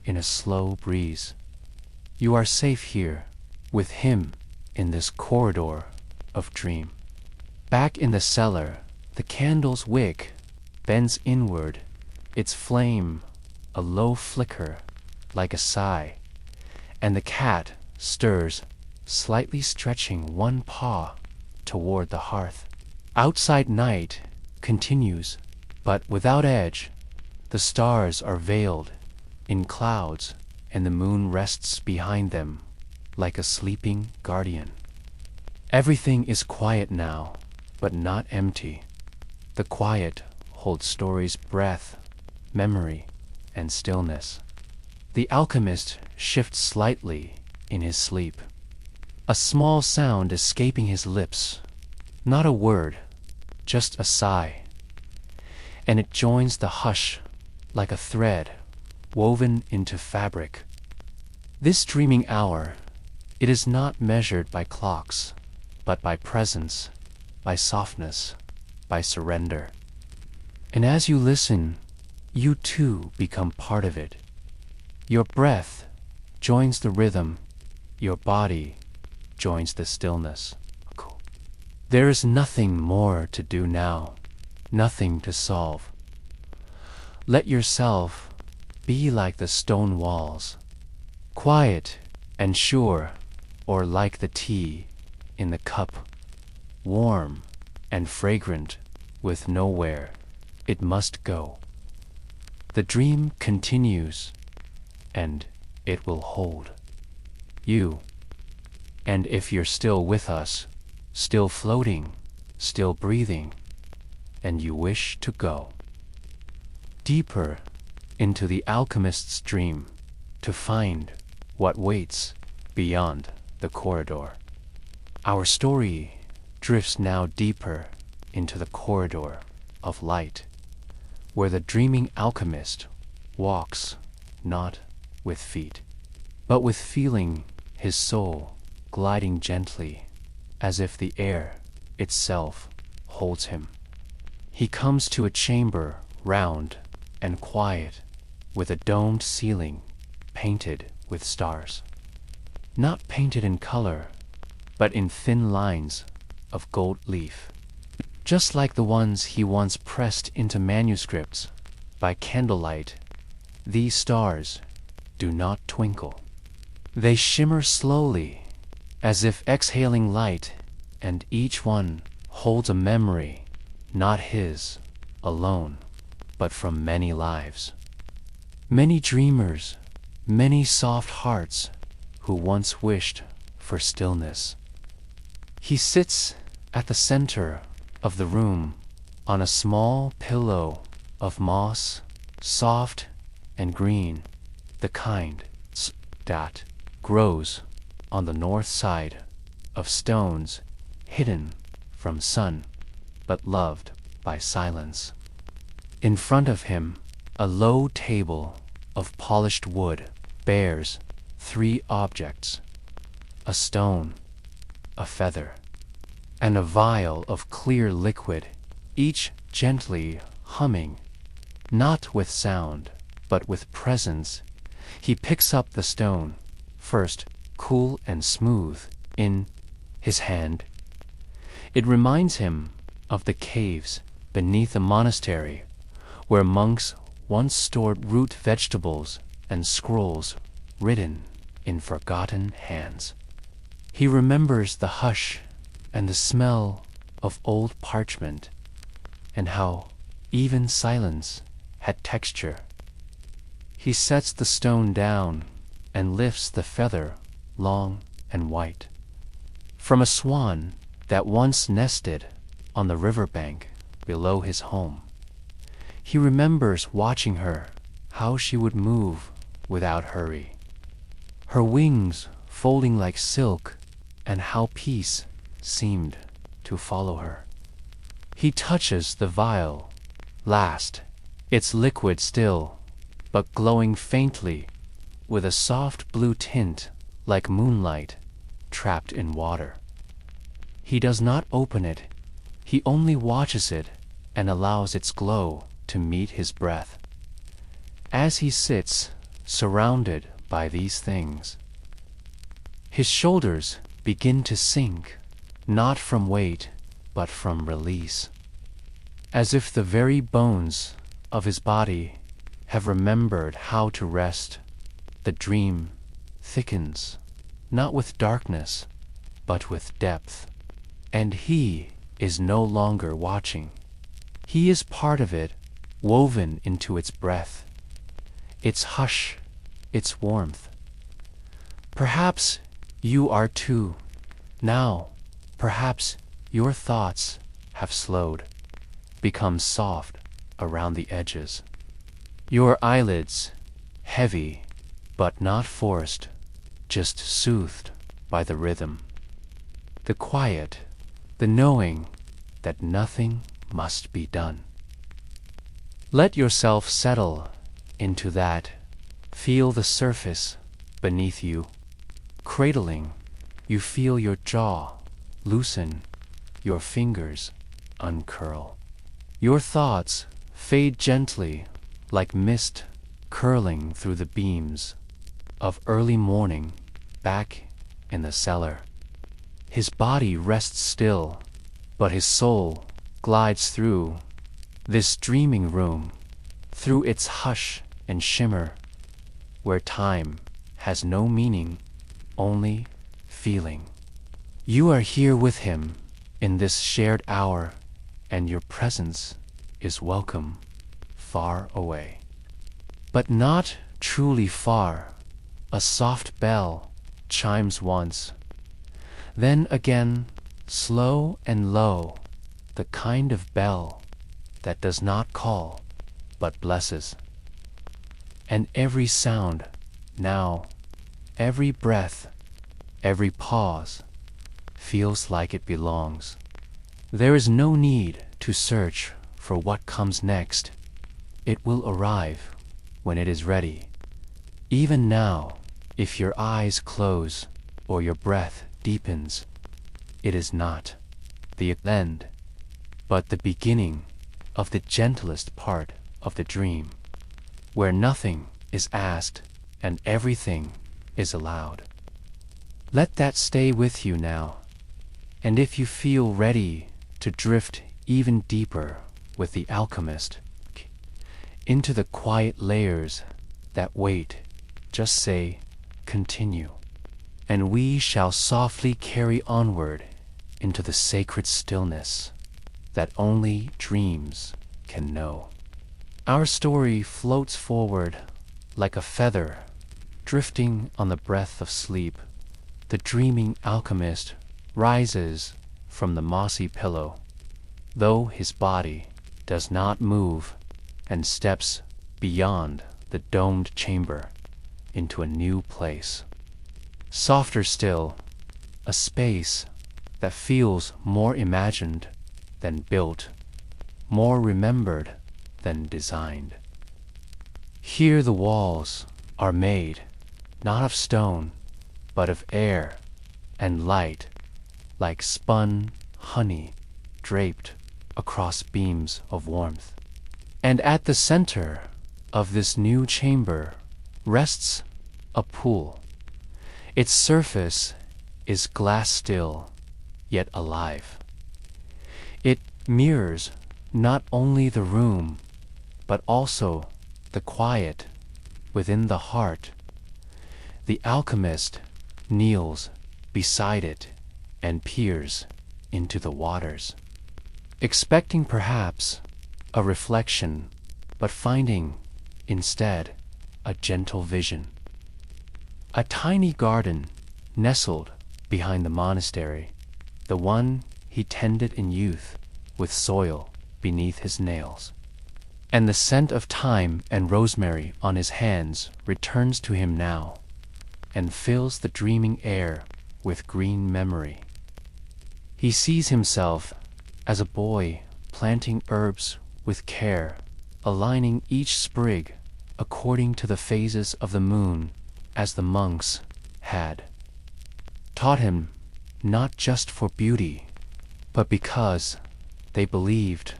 in a slow breeze. You are safe here, with him in this corridor of dream. Back in the cellar, the candle's wick bends inward, its flame a low flicker like a sigh, and the cat stirs, slightly stretching one paw toward the hearth. Outside night continues, but without edge. The stars are veiled in clouds, and the moon rests behind them like a sleeping guardian. Everything is quiet now, but not empty. The quiet holds stories, breath, memory, and stillness. The alchemist shifts slightly in his sleep, a small sound escaping his lips, not a word, just a sigh, and it joins the hush like a thread woven into fabric. This dreaming hour, it is not measured by clocks, but by presence, by softness, by surrender. And as you listen, you too become part of it. Your breath joins the rhythm, your body joins the stillness. There is nothing more to do now, nothing to solve. Let yourself be like the stone walls, quiet and sure, or like the tea in the cup, warm and fragrant with nowhere it must go. The dream continues, and it will hold you. And if you're still with us, still floating, still breathing, and you wish to go deeper into the alchemist's dream to find what waits beyond the corridor. Our story drifts now deeper into the corridor of light, where the dreaming alchemist walks not with feet, but with feeling, his soul gliding gently, as if the air itself holds him. He comes to a chamber round and quiet, with a domed ceiling painted with stars. Not painted in color, but in thin lines of gold leaf, just like the ones he once pressed into manuscripts by candlelight. These stars do not twinkle. They shimmer slowly, as if exhaling light, and each one holds a memory, not his alone, but from many lives. Many dreamers, many soft hearts who once wished for stillness. He sits at the center of the room on a small pillow of moss, soft and green, the kind that grows on the north side of stones, hidden from sun, but loved by silence. In front of him, a low table of polished wood bears 3 objects: a stone, a feather, and a vial of clear liquid, each gently humming, not with sound, but with presence. He picks up the stone, first cool and smooth, in his hand. It reminds him of the caves beneath the monastery, where monks once stored root vegetables and scrolls written in forgotten hands. He remembers the hush and the smell of old parchment, and how even silence had texture. He sets the stone down and lifts the feather, long and white, from a swan that once nested on the riverbank below his home. He remembers watching her, how she would move without hurry, her wings folding like silk, and how peace seemed to follow her. He touches the vial, last, its liquid still, but glowing faintly with a soft blue tint like moonlight trapped in water. He does not open it, he only watches it and allows its glow to meet his breath. As he sits, surrounded by these things, his shoulders begin to sink, not from weight, but from release, as if the very bones of his body have remembered how to rest. The dream thickens, not with darkness, but with depth, and he is no longer watching. He is part of it, woven into its breath, its hush, its warmth. Perhaps you are too. Now, perhaps your thoughts have slowed, become soft around the edges. Your eyelids, heavy, but not forced, just soothed by the rhythm. The quiet, the knowing that nothing must be done. Let yourself settle into that. Feel the surface beneath you. Cradling, you feel your jaw loosen, your fingers uncurl. Your thoughts fade gently like mist curling through the beams of early morning back in the cellar. His body rests still, but his soul glides through this dreaming room, through its hush and shimmer, where time has no meaning, only feeling. You are here with him in this shared hour, and your presence is welcome far away. But not truly far. A soft bell chimes once, then again, slow and low, the kind of bell that does not call, but blesses. And every sound, now, every breath, every pause, feels like it belongs. There is no need to search for what comes next. It will arrive when it is ready. Even now, if your eyes close or your breath deepens, it is not the end, but the beginning of the gentlest part of the dream, where nothing is asked and everything is allowed. Let that stay with you now, and if you feel ready to drift even deeper with the alchemist into the quiet layers that wait, just say, continue, and we shall softly carry onward into the sacred stillness that only dreams can know. Our story floats forward like a feather, drifting on the breath of sleep. The dreaming alchemist rises from the mossy pillow, though his body does not move, and steps beyond the domed chamber into a new place. Softer still, a space that feels more imagined than built, more remembered than designed. Here the walls are made, not of stone, but of air and light, like spun honey draped across beams of warmth. And at the center of this new chamber rests a pool. Its surface is glass still, yet alive. It mirrors not only the room, but also the quiet within the heart. The alchemist kneels beside it and peers into the waters, expecting perhaps a reflection, but finding instead a gentle vision. A tiny garden nestled behind the monastery, the one he tended in youth with soil beneath his nails. And the scent of thyme and rosemary on his hands returns to him now, and fills the dreaming air with green memory. He sees himself as a boy planting herbs with care, aligning each sprig according to the phases of the moon, as the monks had taught him, not just for beauty, but because they believed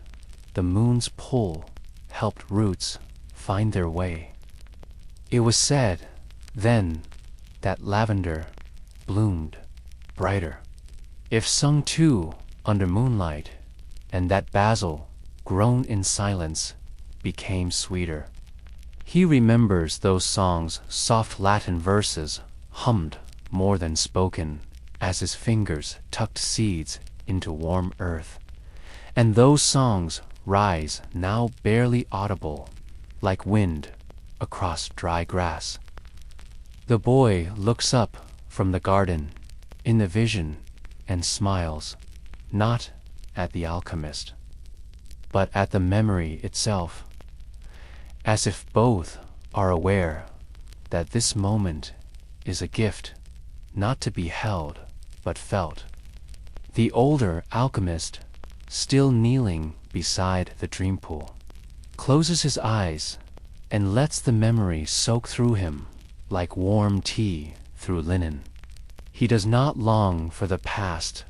the moon's pull helped roots find their way. It was said then that lavender bloomed brighter if sung too under moonlight, and that basil, grown in silence, became sweeter. He remembers those songs, soft Latin verses, hummed more than spoken, as his fingers tucked seeds into warm earth. And those songs rise, now barely audible, like wind across dry grass. The boy looks up from the garden in the vision and smiles, not at the alchemist, but at the memory itself, as if both are aware that this moment is a gift, not to be held, but felt. The older alchemist, still kneeling beside the dream pool, closes his eyes and lets the memory soak through him like warm tea through linen. He does not long for the past,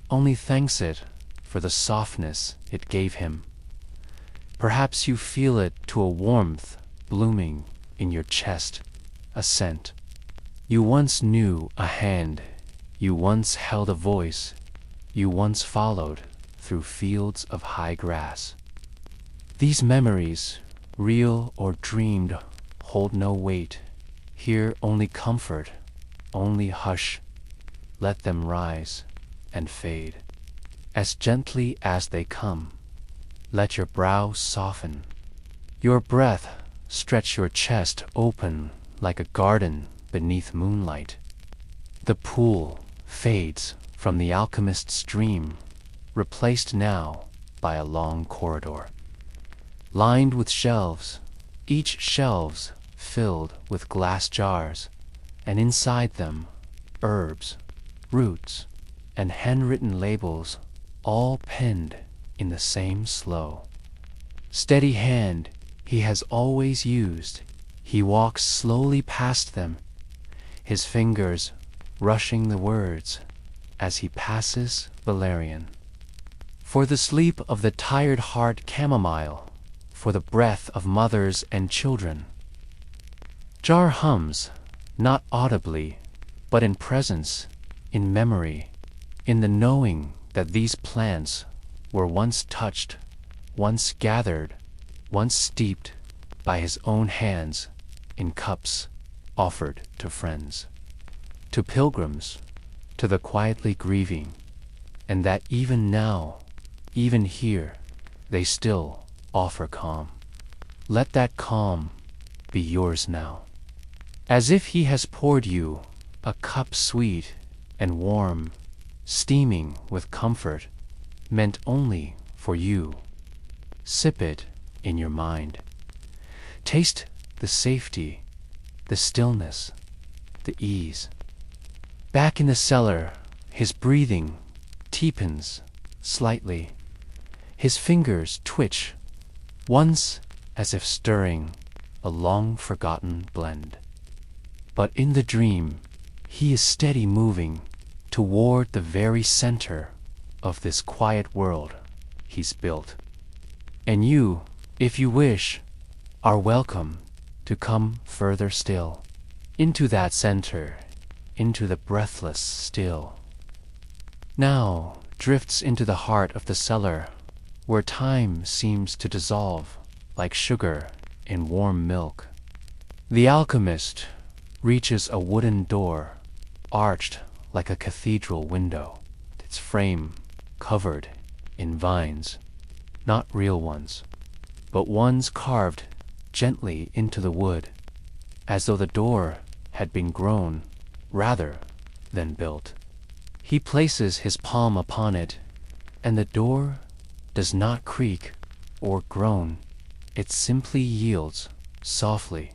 only thanks it for the softness it gave him. Perhaps you feel it to a warmth blooming in your chest, a scent. You once knew a hand, you once held a voice, you once followed through fields of high grass. These memories, real or dreamed, hold no weight. Here only comfort, only hush. Let them rise and fade, as gently as they come. Let your brow soften, your breath stretch your chest open like a garden beneath moonlight. The pool fades from the alchemist's dream, replaced now by a long corridor, lined with shelves, each shelves filled with glass jars, and inside them herbs, roots, and handwritten labels, all penned in the same slow, steady hand he has always used. He walks slowly past them, his fingers rushing the words as he passes valerian. For the sleep of the tired heart chamomile, for the breath of mothers and children. Jar hums, not audibly, but in presence, in memory, in the knowing that these plants were once touched, once gathered, once steeped by his own hands in cups offered to friends, to pilgrims, to the quietly grieving, and that even now, even here, they still offer calm. Let that calm be yours now. As if he has poured you a cup sweet and warm, steaming with comfort, meant only for you. Sip it in your mind. Taste the safety, the stillness, the ease. Back in the cellar, his breathing deepens slightly. His fingers twitch, once as if stirring a long-forgotten blend. But in the dream, he is steady moving toward the very center of this quiet world he's built. And you, if you wish, are welcome to come further still, into that center, into the breathless still. Now drifts into the heart of the cellar, where time seems to dissolve like sugar in warm milk. The alchemist reaches a wooden door, arched like a cathedral window, its frame covered in vines, not real ones, but ones carved gently into the wood, as though the door had been grown rather than built. He places his palm upon it, and the door does not creak or groan. It simply yields softly,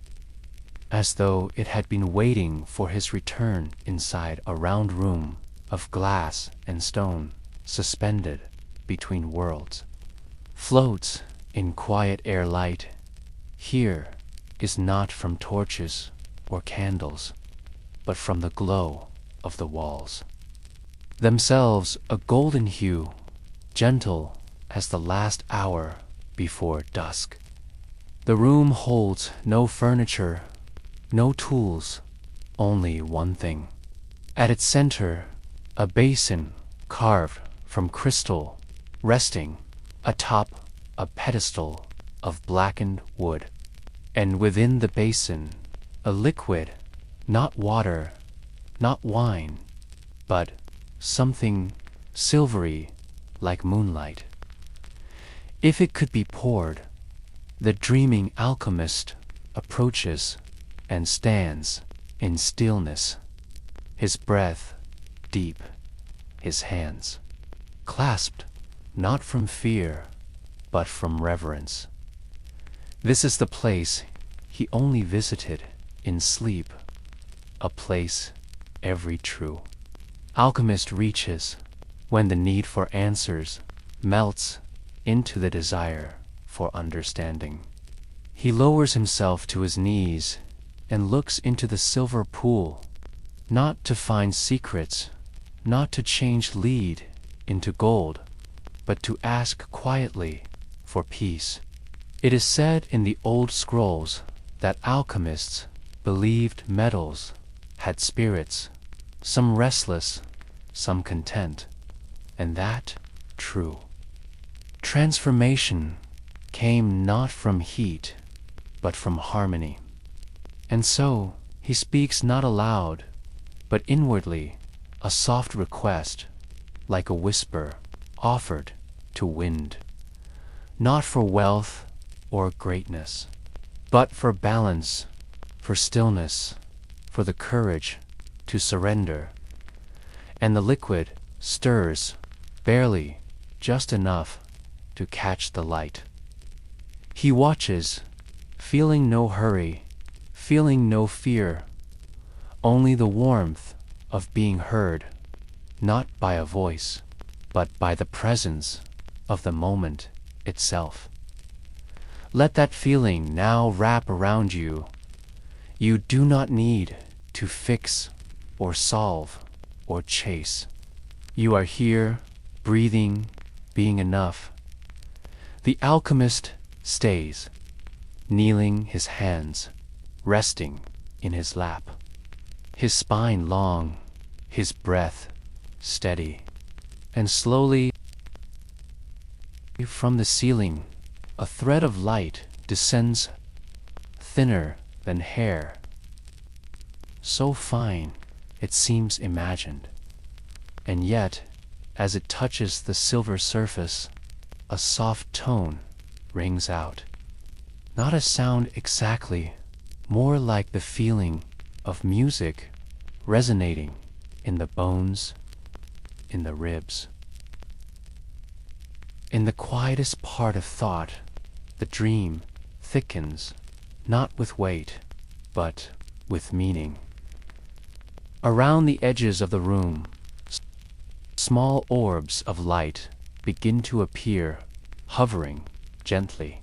as though it had been waiting for his return inside a round room of glass and stone, suspended between worlds. Floats in quiet air light. Here is not from torches or candles, but from the glow of the walls, themselves a golden hue, gentle as the last hour before dusk. The room holds no furniture, no tools, only one thing. At its center, a basin carved from crystal, resting atop a pedestal of blackened wood. And within the basin, a liquid, not water, not wine, but something silvery like moonlight. If it could be poured, the dreaming alchemist approaches and stands in stillness, his breath deep, his hands clasped not from fear, but from reverence. This is the place he only visited in sleep, a place every true alchemist reaches when the need for answers melts into the desire for understanding. He lowers himself to his knees and looks into the silver pool, not to find secrets, not to change lead into gold, but to ask quietly for peace. It is said in the old scrolls that alchemists believed metals had spirits, some restless, some content, and that true. Transformation came not from heat, but from harmony. And so he speaks not aloud, but inwardly, a soft request, like a whisper offered to wind, not for wealth or greatness, but for balance, for stillness, for the courage to surrender. And the liquid stirs, barely, just enough to catch the light. He watches, feeling no hurry, feeling no fear, only the warmth of being heard, not by a voice, but by the presence of the moment itself. Let that feeling now wrap around you. You do not need to fix or solve or chase. You are here, breathing, being enough. The alchemist stays, kneeling, his hands resting in his lap, his spine long, his breath steady, and slowly from the ceiling a thread of light descends, thinner than hair, so fine it seems imagined, and yet as it touches the silver surface, a soft tone rings out. not a sound exactly, more like the feeling of music resonating in the bones, in the ribs. In the quietest part of thought, the dream thickens, not with weight, but with meaning. Around the edges of the room, small orbs of light begin to appear, hovering gently,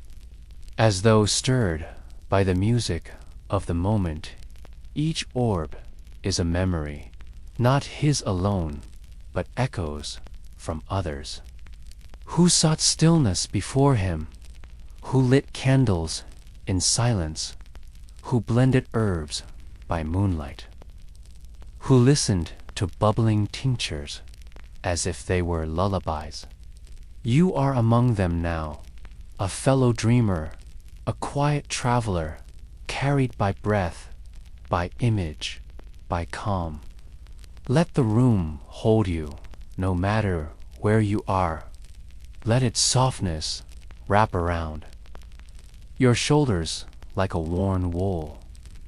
as though stirred by the music of the moment. Each orb is a memory, not his alone, but echoes from others, who sought stillness before him, who lit candles in silence, who blended herbs by moonlight, who listened to bubbling tinctures as if they were lullabies. You are among them now, a fellow dreamer, a quiet traveler, carried by breath, by image, by calm. Let the room hold you, no matter where you are. Let its softness wrap around your shoulders like a worn wool,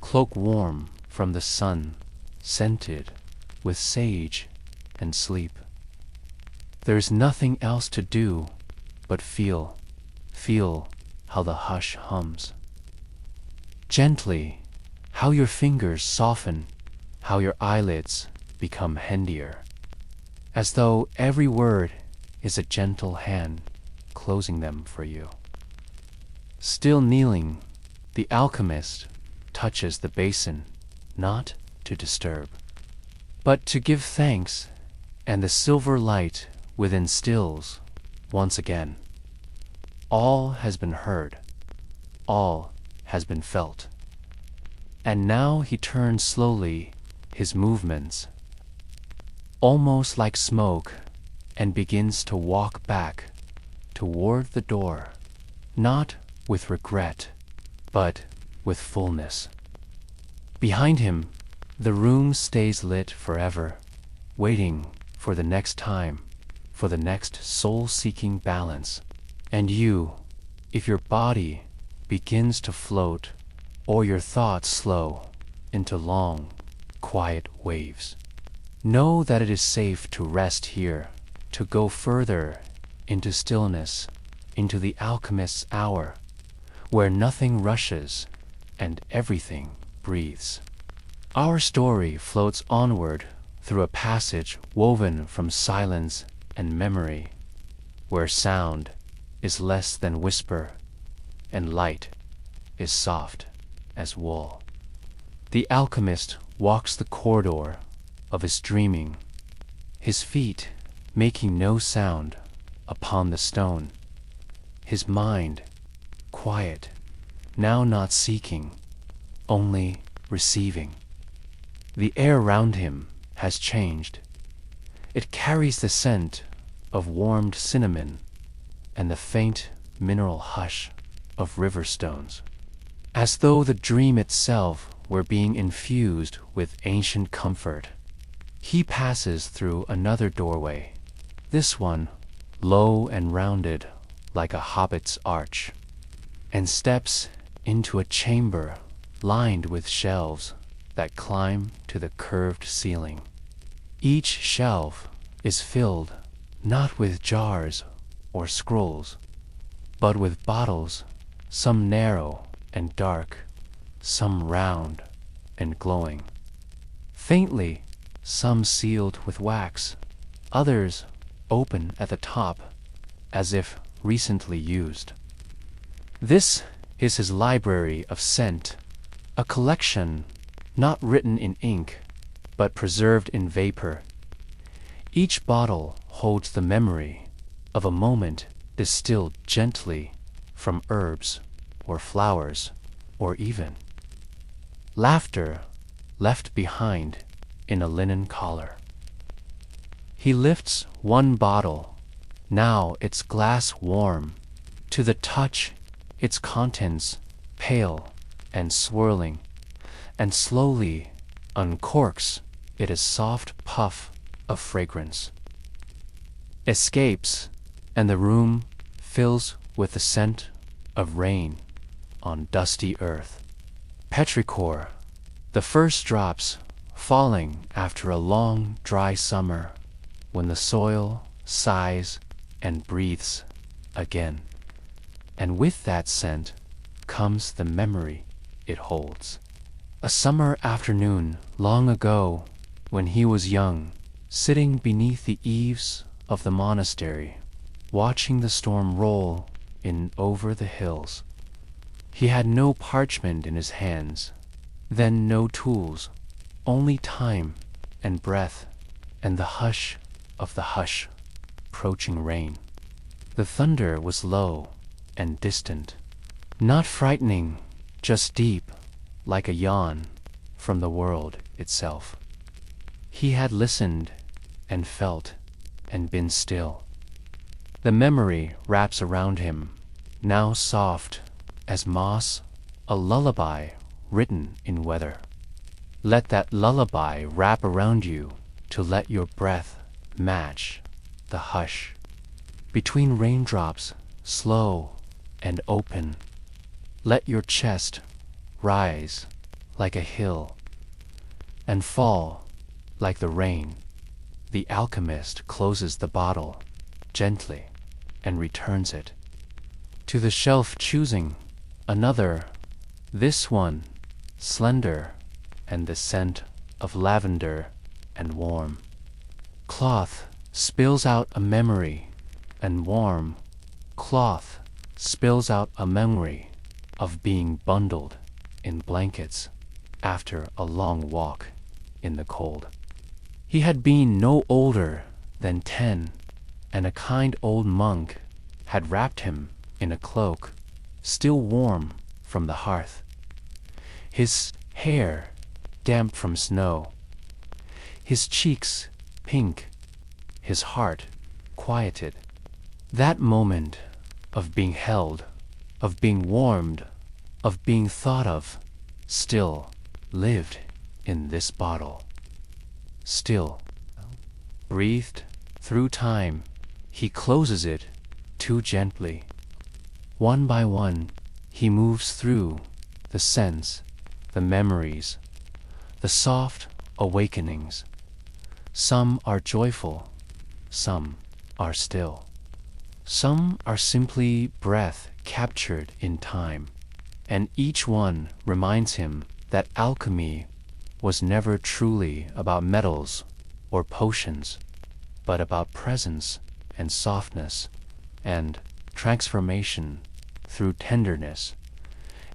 cloak warm from the sun, scented with sage and sleep. There's nothing else to do but feel how the hush hums. Gently, how your fingers soften, how your eyelids become hendier, as though every word is a gentle hand closing them for you. Still kneeling, the alchemist touches the basin, not to disturb, but to give thanks, and the silver light within stills once again. All has been heard, all has been felt. And now he turns slowly his movements, almost like smoke, and begins to walk back toward the door, not with regret, but with fullness. Behind him, the room stays lit forever, waiting for the next time, for the next soul-seeking balance. And you, if your body begins to float, or your thoughts slow into long, quiet waves, know that it is safe to rest here, to go further into stillness, into the alchemist's hour, where nothing rushes and everything breathes. Our story floats onward through a passage woven from silence and memory, where sound is less than whisper and light is soft as wool. The alchemist walks the corridor of his dreaming, his feet making no sound upon the stone, his mind quiet, now not seeking, only receiving. The air round him has changed. It carries the scent of warmed cinnamon and the faint mineral hush of river stones, as though the dream itself were being infused with ancient comfort. He passes through another doorway, this one low and rounded like a hobbit's arch, and steps into a chamber lined with shelves that climb to the curved ceiling. Each shelf is filled not with jars or scrolls, but with bottles, some narrow and dark, some round and glowing. Faintly, some sealed with wax, others open at the top, as if recently used. This is his library of scent, a collection not written in ink, but preserved in vapor. Each bottle holds the memory of a moment distilled gently from herbs or flowers, or even laughter left behind in a linen collar. He lifts one bottle, now its glass warm, to the touch its contents pale and swirling, and slowly uncorks it. A soft puff of fragrance escapes, and the room fills with the scent of rain on dusty earth. Petrichor, the first drops falling after a long, dry summer, when the soil sighs and breathes again. And with that scent comes the memory it holds. A summer afternoon long ago, when he was young, sitting beneath the eaves of the monastery, watching the storm roll in over the hills. He had no parchment in his hands, then no tools, only time and breath and the hush of the hush, approaching rain. The thunder was low and distant, not frightening, just deep, like a yawn from the world itself. He had listened and felt and been still. The memory wraps around him, now soft as moss, a lullaby written in weather. Let that lullaby wrap around you to let your breath match the hush. Between raindrops, slow and open, let your chest rise like a hill and fall like the rain. The alchemist closes the bottle gently and returns it to the shelf, choosing another, this one slender and the scent of lavender and warm. Cloth spills out a memory, and warm cloth spills out a memory of being bundled in blankets after a long walk in the cold. He had been no older than 10, and a kind old monk had wrapped him in a cloak, still warm from the hearth. His hair damp from snow, his cheeks pink, his heart quieted. That moment of being held, of being warmed, of being thought of, still lived in this bottle. Still breathed through time, he closes it too gently. One by one, he moves through the scents, the memories, the soft awakenings. Some are joyful, some are still. Some are simply breath captured in time, and each one reminds him that alchemy was never truly about metals or potions, but about presence and softness and transformation through tenderness.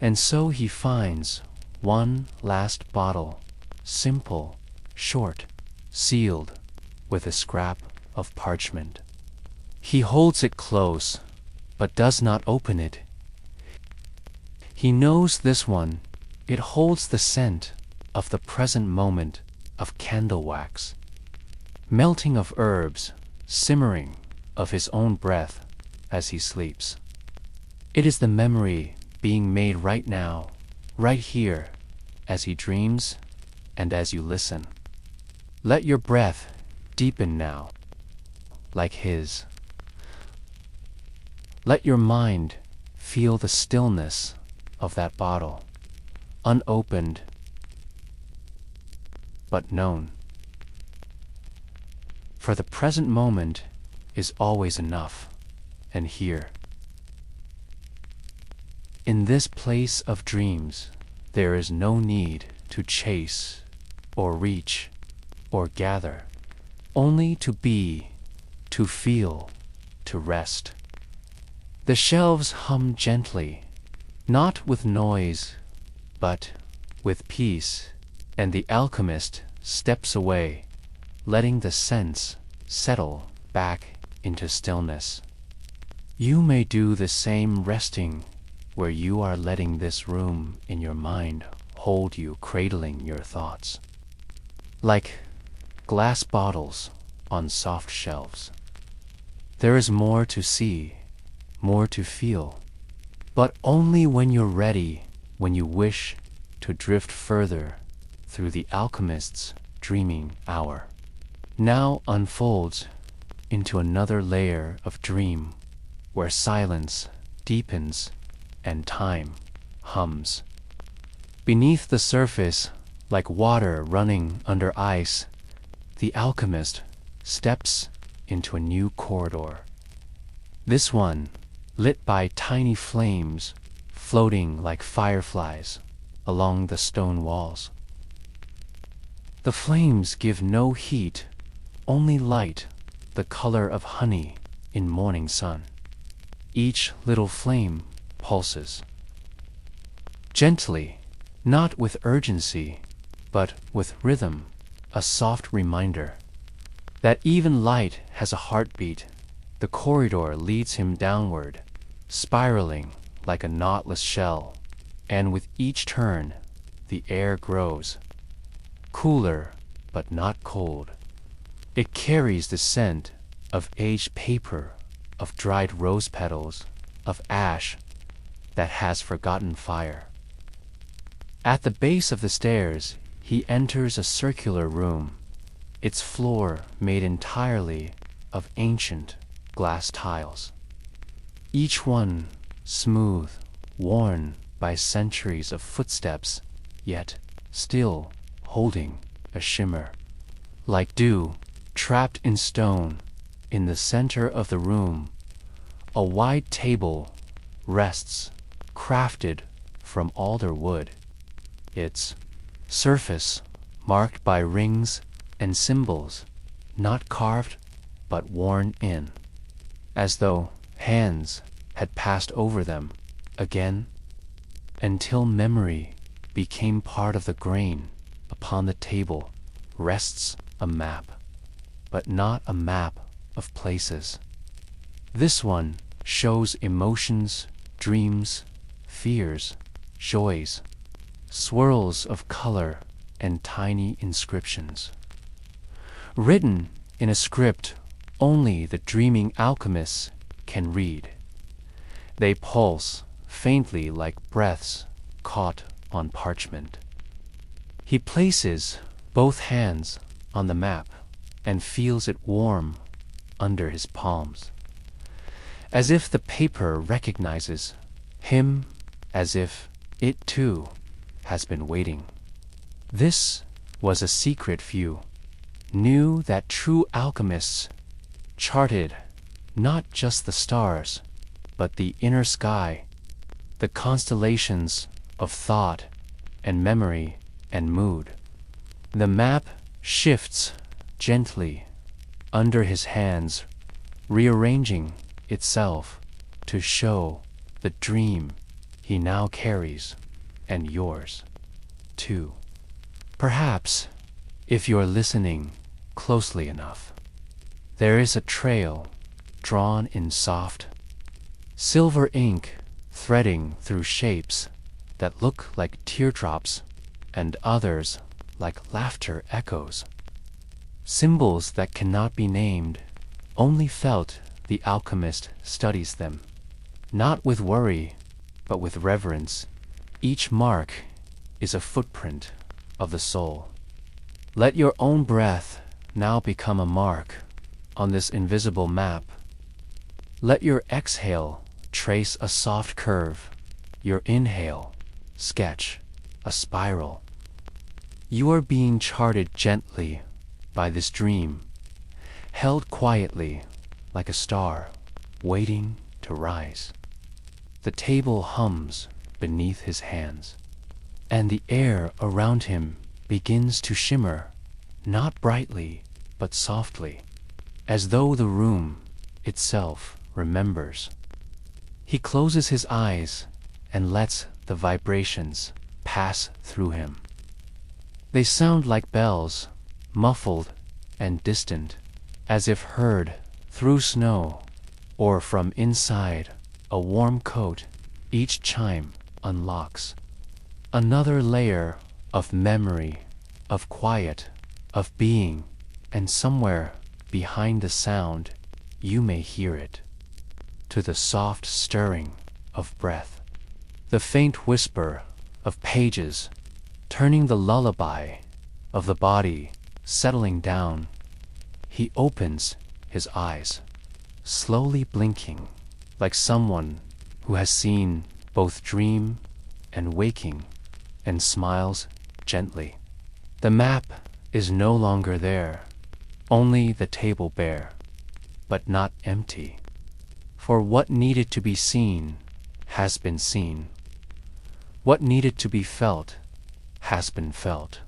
And so he finds one last bottle, simple, short, sealed with a scrap of parchment. He holds it close, but does not open it. He knows this one, it holds the scent of the present moment of candle wax, melting of herbs, simmering of his own breath as he sleeps. It is the memory being made right now, right here, as he dreams and as you listen. Let your breath deepen now, like his. Let your mind feel the stillness of that bottle, unopened but known. For the present moment is always enough, and here. In this place of dreams, there is no need to chase or reach or gather, only to be, to feel, to rest. The shelves hum gently, not with noise, but with peace, and the alchemist steps away, letting the sense settle back into stillness. You may do the same, resting where you are, letting this room in your mind hold you, cradling your thoughts. Like glass bottles on soft shelves. There is more to see, more to feel, but only when you're ready, when you wish to drift further through the alchemist's dreaming hour. Now unfolds into another layer of dream, where silence deepens and time hums. Beneath the surface, like water running under ice, the alchemist steps into a new corridor. This one, lit by tiny flames floating like fireflies along the stone walls. The flames give no heat, only light, the color of honey in morning sun. Each little flame pulses. Gently, not with urgency, but with rhythm, a soft reminder that even light has a heartbeat. The corridor leads him downward, spiraling like a knotless shell, and with each turn, the air grows. Cooler, but not cold. It carries the scent of aged paper, of dried rose petals, of ash that has forgotten fire. At the base of the stairs, he enters a circular room, its floor made entirely of ancient glass tiles. Each one smooth, worn by centuries of footsteps, yet still holding a shimmer. Like dew, trapped in stone, in the center of the room, a wide table rests, crafted from alder wood, its surface marked by rings and symbols, not carved but worn in, as though hands had passed over them again, until memory became part of the grain. Upon the table rests a map, but not a map of places. This one shows emotions, dreams, fears, joys, swirls of color, and tiny inscriptions. Written in a script only the dreaming alchemists can read. They pulse faintly like breaths caught on parchment. He places both hands on the map and feels it warm under his palms, as if the paper recognizes him, as if it too has been waiting. This was a secret few knew that true alchemists charted not just the stars, but the inner sky, the constellations of thought and memory and mood. The map shifts gently under his hands, rearranging itself to show the dream he now carries, and yours, too. Perhaps, if you're listening closely enough, there is a trail drawn in soft, silver ink threading through shapes that look like teardrops and others like laughter echoes. Symbols that cannot be named, only felt. The alchemist studies them, not with worry, but with reverence. Each mark is a footprint of the soul. Let your own breath now become a mark on this invisible map. Let your exhale trace a soft curve, your inhale sketch a spiral. You are being charted gently by this dream, held quietly like a star waiting to rise. The table hums beneath his hands, and the air around him begins to shimmer, not brightly, but softly, as though the room itself remembers. He closes his eyes and lets the vibrations pass through him. They sound like bells, muffled and distant, as if heard through snow or from inside a warm coat. Each chime unlocks another layer of memory, of quiet, of being, and somewhere behind the sound you may hear it, to the soft stirring of breath, the faint whisper of pages turning the lullaby of the body settling down. He opens his eyes, slowly blinking, like someone who has seen both dream and waking, and smiles gently. The map is no longer there, only the table bare, but not empty. For what needed to be seen has been seen. What needed to be felt has been felt.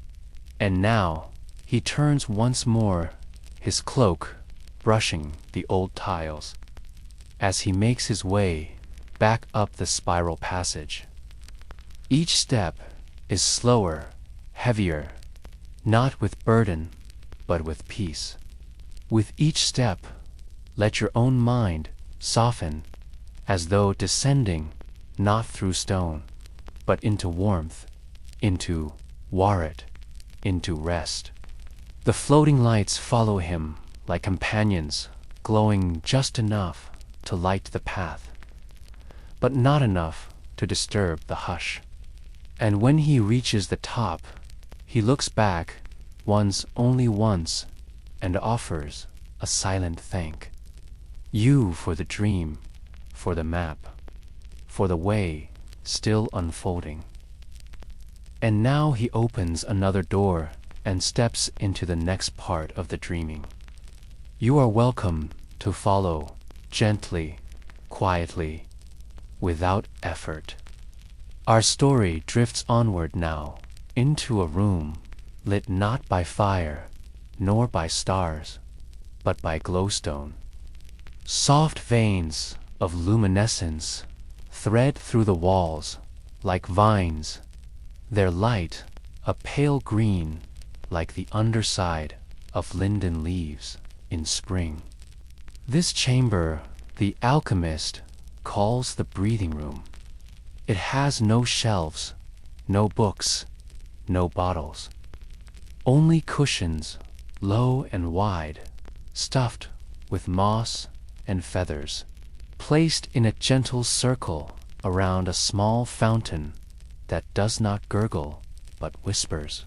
And now he turns once more, his cloak brushing the old tiles, as he makes his way back up the spiral passage. Each step is slower, heavier, not with burden, but with peace. With each step, let your own mind soften, as though descending not through stone, but into warmth, into waret, into rest. The floating lights follow him like companions, glowing just enough to light the path, but not enough to disturb the hush. And when he reaches the top, he looks back only once, and offers a silent thank. You for the dream, for the map, for the way still unfolding. And now he opens another door and steps into the next part of the dreaming. You are welcome to follow gently, quietly, without effort. Our story drifts onward now into a room lit not by fire nor by stars, but by glowstone. Soft veins of luminescence thread through the walls like vines, their light a pale green like the underside of linden leaves in spring. This chamber the alchemist calls the breathing room. It has no shelves, no books, no bottles. Only cushions, low and wide, stuffed with moss and feathers, placed in a gentle circle around a small fountain that does not gurgle but whispers.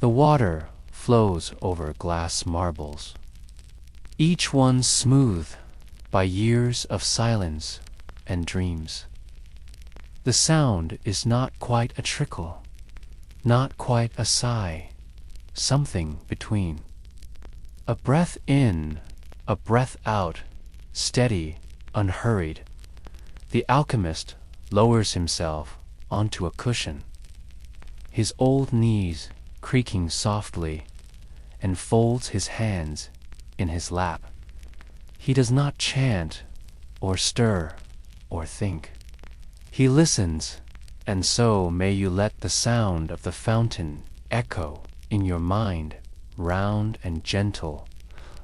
The water flows over glass marbles, each one smooth by years of silence and dreams. The sound is not quite a trickle, not quite a sigh, something between. A breath in, a breath out, steady, unhurried. The alchemist lowers himself onto a cushion, his old knees creaking softly, and folds his hands in his lap. He does not chant or stir or think. He listens, and so may you let the sound of the fountain echo in your mind, round and gentle,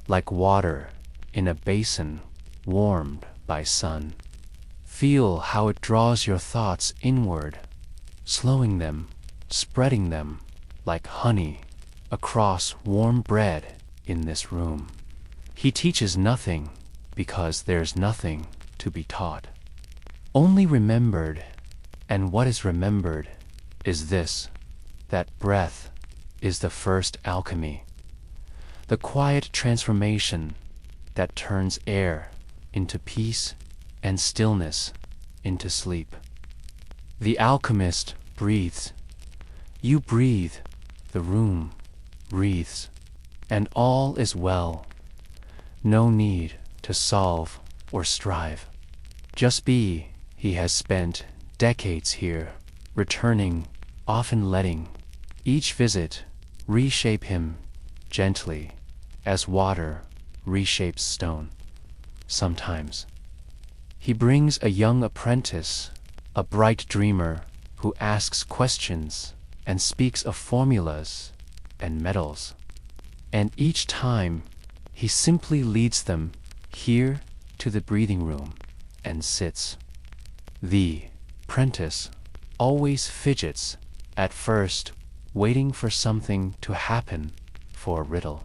like water in a basin warmed by sun. Feel how it draws your thoughts inward, slowing them, spreading them like honey across warm bread in this room. He teaches nothing because there's nothing to be taught. Only remembered, and what is remembered is this, that breath is the first alchemy, the quiet transformation that turns air into peace and stillness into sleep. The alchemist breathes. You breathe, the room breathes, and all is well. No need to solve or strive. Just be. He has spent decades here, returning, often letting each visit reshape him gently as water reshapes stone. Sometimes he brings a young apprentice, a bright dreamer who asks questions and speaks of formulas and metals. And each time he simply leads them here to the breathing room and sits. The apprentice always fidgets at first, waiting for something to happen, for a riddle,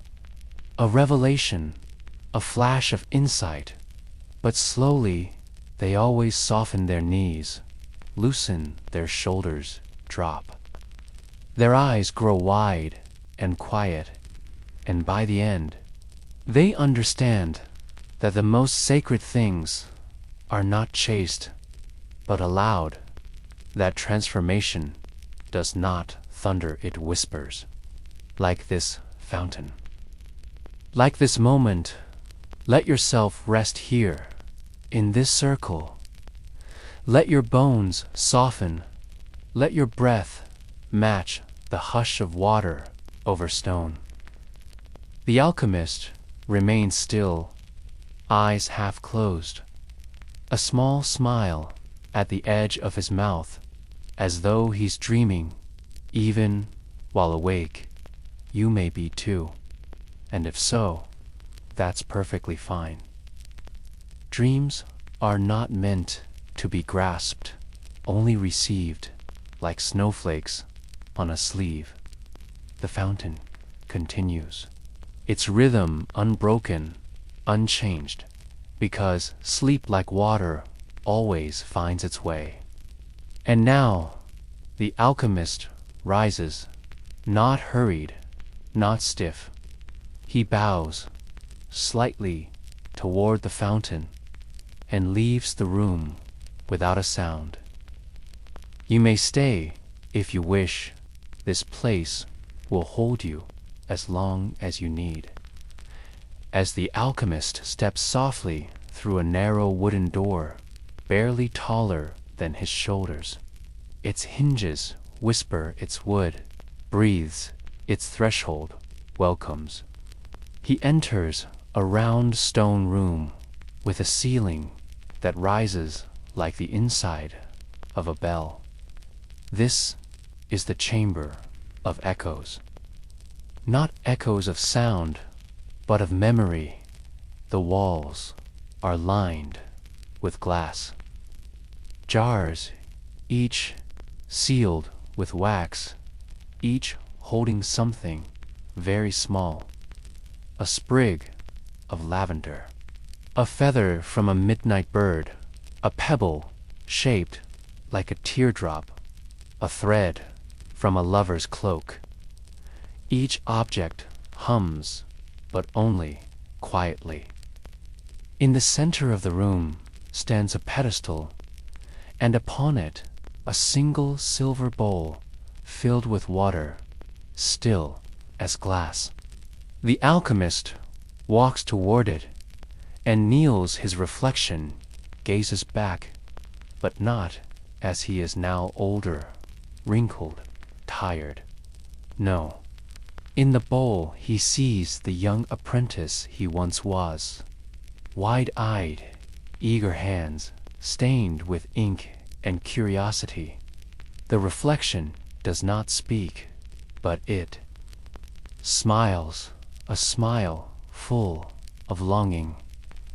a revelation, a flash of insight, but slowly they always soften their knees, loosen their shoulders, drop. Their eyes grow wide and quiet, and by the end, they understand that the most sacred things are not chased, but allowed, that transformation does not thunder, it whispers, like this fountain. Like this moment, let yourself rest here, in this circle. Let your bones soften, let your breath match the hush of water over stone. The alchemist remains still, eyes half closed, a small smile at the edge of his mouth, as though he's dreaming, even while awake. You may be too, and if so, that's perfectly fine. Dreams are not meant to be grasped, only received, like snowflakes on a sleeve. The fountain continues, its rhythm unbroken, unchanged, because sleep, like water, always finds its way. And now, the alchemist rises, not hurried, not stiff. He bows slightly toward the fountain and leaves the room without a sound. You may stay if you wish. This place will hold you as long as you need. As the alchemist steps softly through a narrow wooden door, barely taller than his shoulders, its hinges whisper its wood, breathes its threshold, welcomes. He enters a round stone room with a ceiling that rises like the inside of a bell. This is the chamber of echoes. Not echoes of sound, but of memory. The walls are lined with glass. Jars, each sealed with wax, each holding something very small. A sprig of lavender, a feather from a midnight bird, a pebble shaped like a teardrop, a thread from a lover's cloak. Each object hums, but only quietly. In the center of the room stands a pedestal, and upon it a single silver bowl filled with water, still as glass. The alchemist walks toward it, and kneels. His reflection gazes back, but not as he is now older, wrinkled, tired. No. In the bowl he sees the young apprentice he once was, wide-eyed, eager hands stained with ink and curiosity. The reflection does not speak, but it smiles, a smile full of longing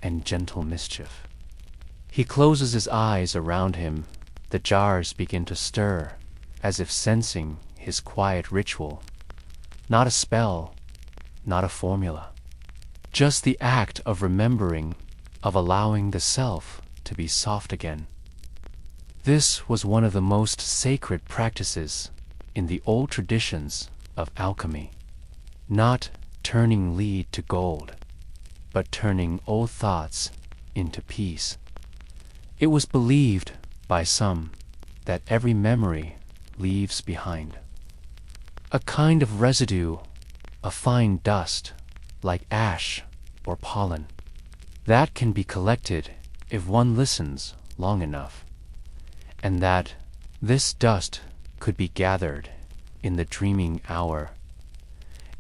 and gentle mischief. He closes his eyes around him. The jars begin to stir, as if sensing his quiet ritual. Not a spell, not a formula. Just the act of remembering, of allowing the self to be soft again. This was one of the most sacred practices in the old traditions of alchemy. Not turning lead to gold, but turning old thoughts into peace. It was believed by some that every memory leaves behind a kind of residue, a fine dust, like ash or pollen, that can be collected if one listens long enough, and that this dust could be gathered in the dreaming hour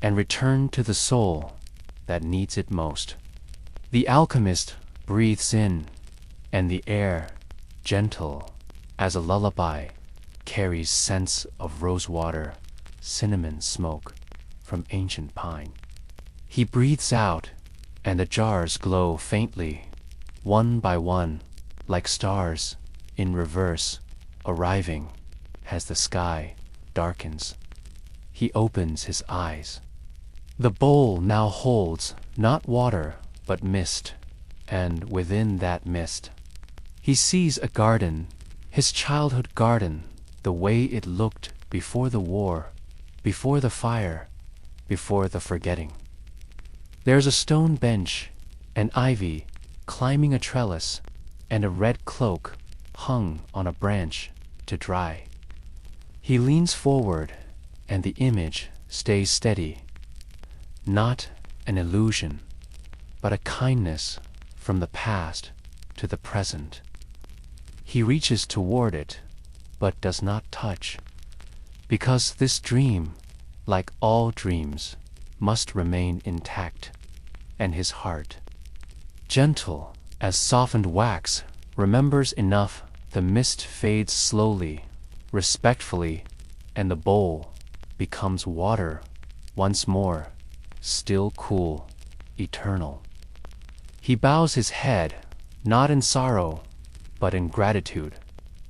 and returned to the soul that needs it most. The alchemist breathes in, and the air, gentle as a lullaby, carries scents of rosewater, cinnamon smoke from ancient pine. He breathes out, and the jars glow faintly, one by one, like stars in reverse, arriving as the sky darkens. He opens his eyes. The bowl now holds not water but mist, and within that mist he sees a garden, his childhood garden, the way it looked before the war, before the fire, before the forgetting. There's a stone bench, an ivy climbing a trellis, and a red cloak hung on a branch to dry. He leans forward, and the image stays steady. Not an illusion, but a kindness from the past to the present. He reaches toward it, but does not touch, because this dream, like all dreams, must remain intact, and his heart, gentle as softened wax, remembers enough. The mist fades slowly, respectfully, and the bowl becomes water once more, still cool, eternal. He bows his head, not in sorrow, but in gratitude,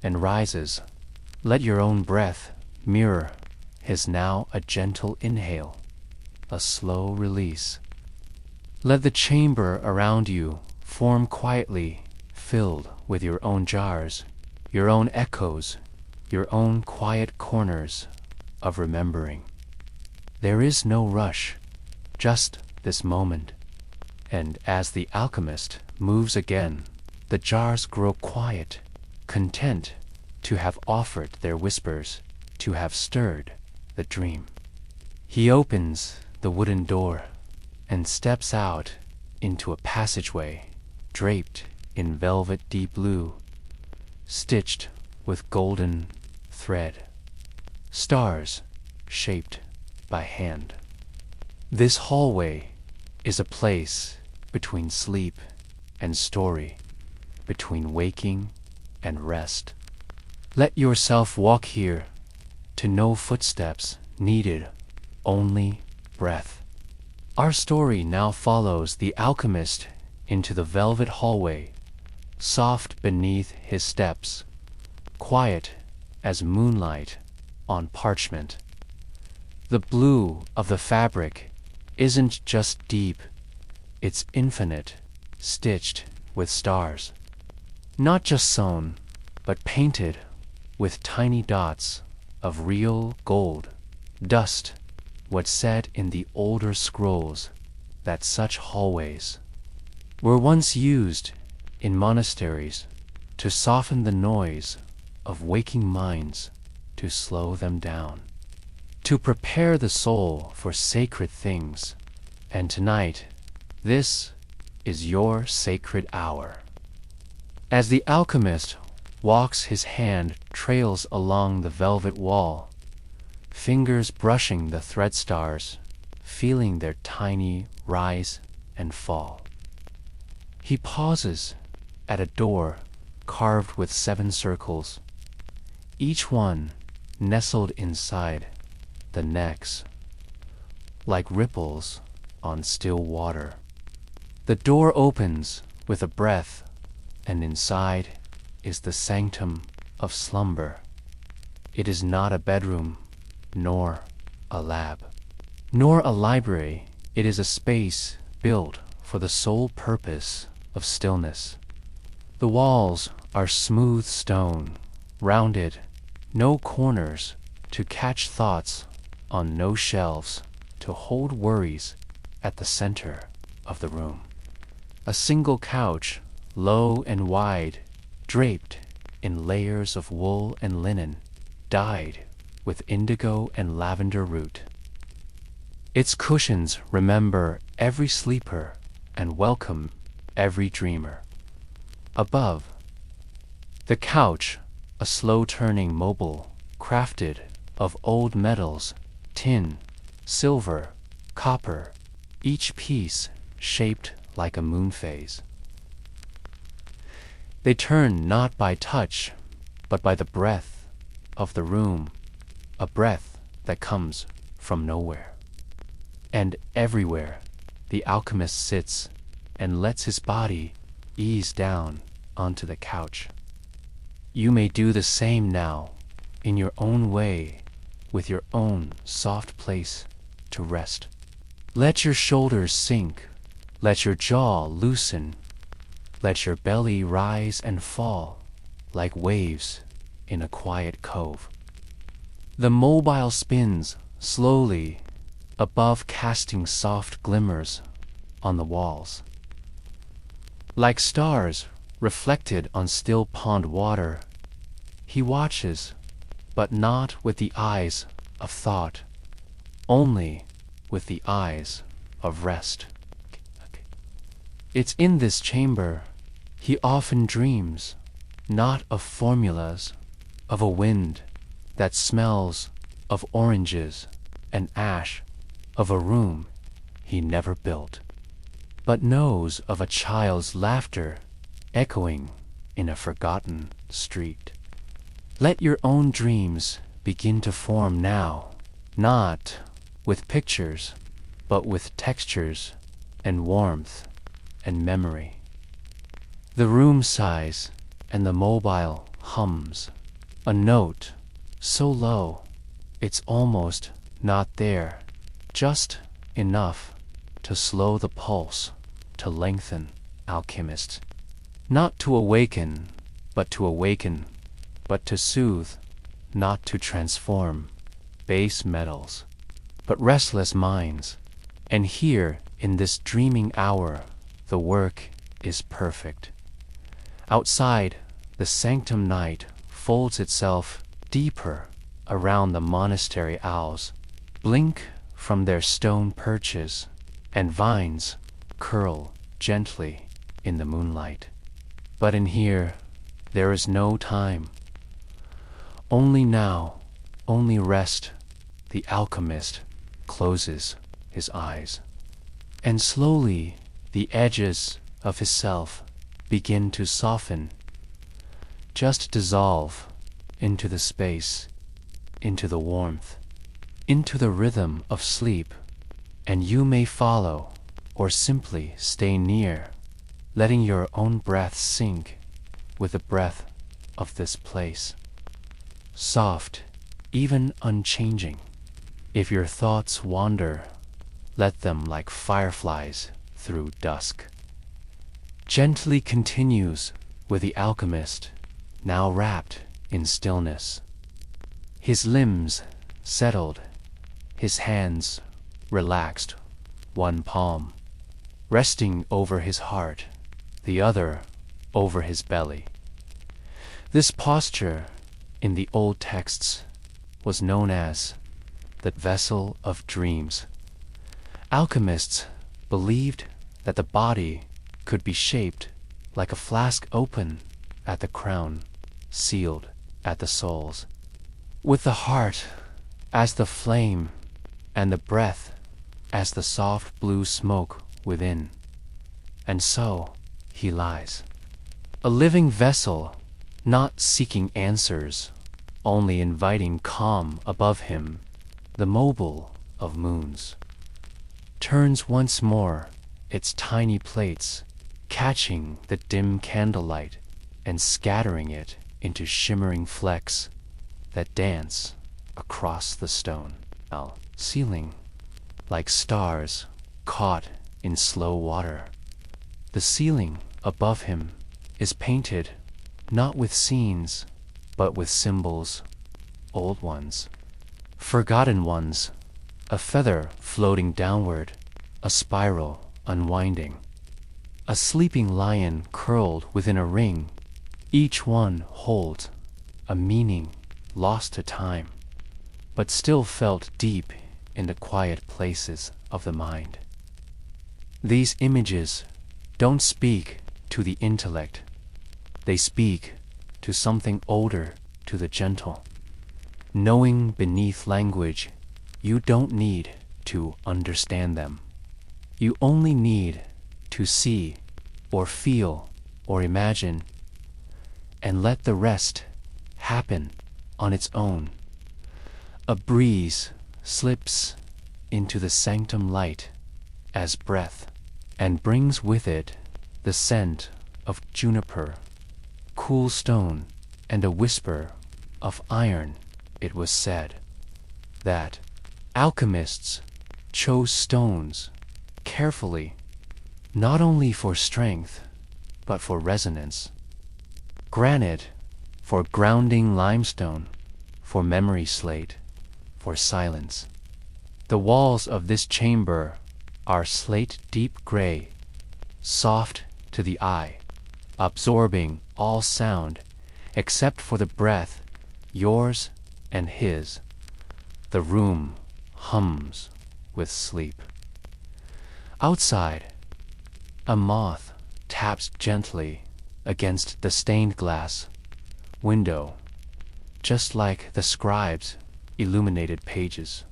and rises. Let your own breath mirror his now, a gentle inhale, a slow release. Let the chamber around you form quietly, filled with your own jars, your own echoes, your own quiet corners of remembering. There is no rush, just this moment. And as the alchemist moves again, the jars grow quiet, content to have offered their whispers, to have stirred the dream. He opens the wooden door and steps out into a passageway draped in velvet deep blue, stitched with golden thread, stars shaped by hand. This hallway is a place between sleep and story, between waking and rest. Let yourself walk here, to no footsteps needed, only breath. Our story now follows the alchemist into the velvet hallway, soft beneath his steps, quiet as moonlight on parchment. The blue of the fabric isn't just deep, it's infinite, stitched with stars. Not just sewn, but painted with tiny dots of real gold, dust, what's said in the older scrolls, that such hallways were once used in monasteries to soften the noise of waking minds, to slow them down, to prepare the soul for sacred things. And tonight, this is your sacred hour. As the alchemist walks, his hand trails along the velvet wall, fingers brushing the thread stars, feeling their tiny rise and fall. He pauses at a door carved with 7 circles, each one nestled inside the next, like ripples on still water. The door opens with a breath, and inside is the sanctum of slumber. It is not a bedroom, nor a lab, nor a library. It is a space built for the sole purpose of stillness. The walls are smooth stone, rounded, no corners to catch thoughts, on no shelves to hold worries. At the center of the room, a single couch, low and wide, draped in layers of wool and linen, dyed with indigo and lavender root. Its cushions remember every sleeper and welcome every dreamer. Above the couch, a slow-turning mobile crafted of old metals, tin, silver, copper, each piece shaped like a moon phase. They turn not by touch, but by the breath of the room, a breath that comes from nowhere. And everywhere, the alchemist sits and lets his body ease down onto the couch. You may do the same now, in your own way, with your own soft place to rest. Let your shoulders sink, let your jaw loosen, let your belly rise and fall like waves in a quiet cove. The mobile spins slowly above, casting soft glimmers on the walls. Like stars reflected on still pond water, He watches, but not with the eyes of thought, only with the eyes of rest. It's in this chamber he often dreams, not of formulas, of a wind that smells of oranges and ash, of a room he never built, but knows of a child's laughter echoing in a forgotten street. Let your own dreams begin to form now, not with pictures, but with textures and warmth and memory. The room sighs and the mobile hums, a note so low it's almost not there, just enough to slow the pulse, to lengthen, alchemist. Not to awaken, but to soothe, not to transform base metals, but restless minds. And here, in this dreaming hour, the work is perfect. Outside, the sanctum night folds itself deeper around the monastery owls, blink from their stone perches, and vines curl gently in the moonlight. But in here, there is no time. Only now, only rest. The alchemist closes his eyes, and slowly the edges of his self begin to soften, just dissolve into the space, into the warmth, into the rhythm of sleep, and you may follow or simply stay near, letting your own breath sink with the breath of this place. Soft, even unchanging. If your thoughts wander, let them like fireflies through dusk. Gently continues with the alchemist, now wrapped in stillness. His limbs settled, his hands relaxed, one palm resting over his heart, the other over his belly. This posture in the old texts was known as the vessel of dreams. Alchemists believed that the body could be shaped like a flask open at the crown, sealed at the soles, with the heart as the flame and the breath as the soft blue smoke within. And so he lies, a living vessel, not seeking answers, only inviting calm above him. The mobile of moons turns once more its tiny plates, catching the dim candlelight and scattering it into shimmering flecks that dance across the stone ceiling like stars caught in slow water. The ceiling above him is painted not with scenes, but with symbols, old ones, forgotten ones, a feather floating downward, a spiral unwinding, a sleeping lion curled within a ring. Each one holds a meaning lost to time, but still felt deep in the quiet places of the mind. These images don't speak to the intellect, they speak to something older, to the gentle. Knowing beneath language, you don't need to understand them. You only need to see or feel or imagine, and let the rest happen on its own. A breeze slips into the sanctum light as breath, and brings with it the scent of juniper, cool stone, and a whisper of iron. It was said that alchemists chose stones carefully, not only for strength, but for resonance. Granite for grounding, limestone for memory slate, for silence. The walls of this chamber are slate deep gray, soft to the eye, absorbing all sound except for the breath, yours and his. The room hums with sleep. Outside, a moth taps gently against the stained glass window, just like the scribe's illuminated pages.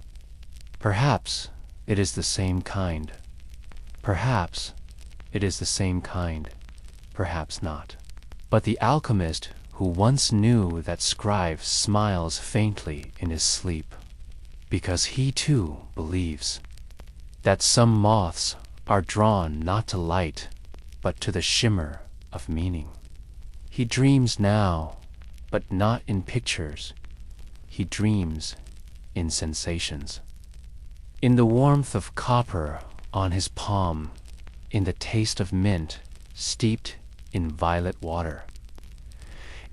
Perhaps it is the same kind. Perhaps it is the same kind. Perhaps not. But the alchemist who once knew that scribe smiles faintly in his sleep, because he too believes that some moths are drawn not to light, but to the shimmer of meaning. He dreams now, but not in pictures. He dreams in sensations. In the warmth of copper on his palm, in the taste of mint steeped in violet water,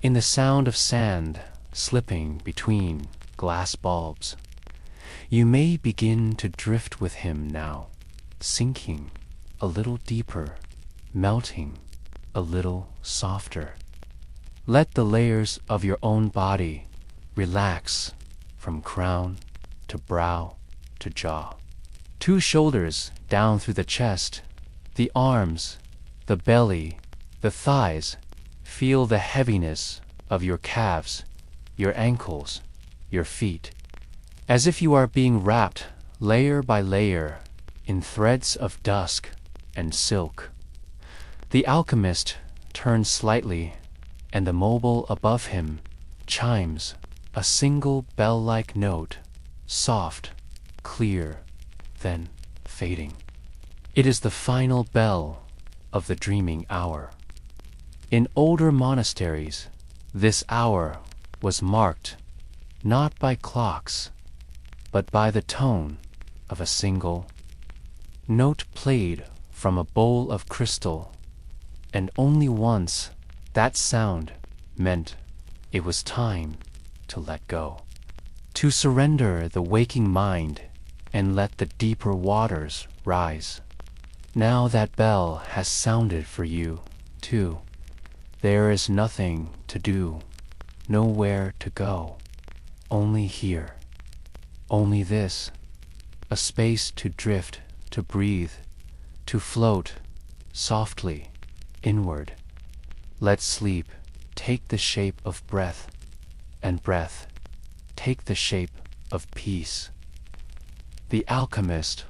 in the sound of sand slipping between glass bulbs, you may begin to drift with him now, sinking a little deeper, melting a little softer. Let the layers of your own body relax from crown to brow to jaw. 2 shoulders down through the chest, the arms, the belly, the thighs. Feel the heaviness of your calves, your ankles, your feet, as if you are being wrapped layer by layer in threads of dusk and silk. The alchemist turns slightly, and the mobile above him chimes a single bell-like note, soft, clear, then fading. It is the final bell of the dreaming hour. In older monasteries, this hour was marked not by clocks, but by the tone of a single note played from a bowl of crystal, and only once that sound meant it was time to let go, to surrender the waking mind and let the deeper waters rise. Now that bell has sounded for you, too. There is nothing to do, nowhere to go, only here, only this, a space to drift, to breathe, to float softly inward. Let sleep take the shape of breath, and breath take the shape of peace. The alchemist,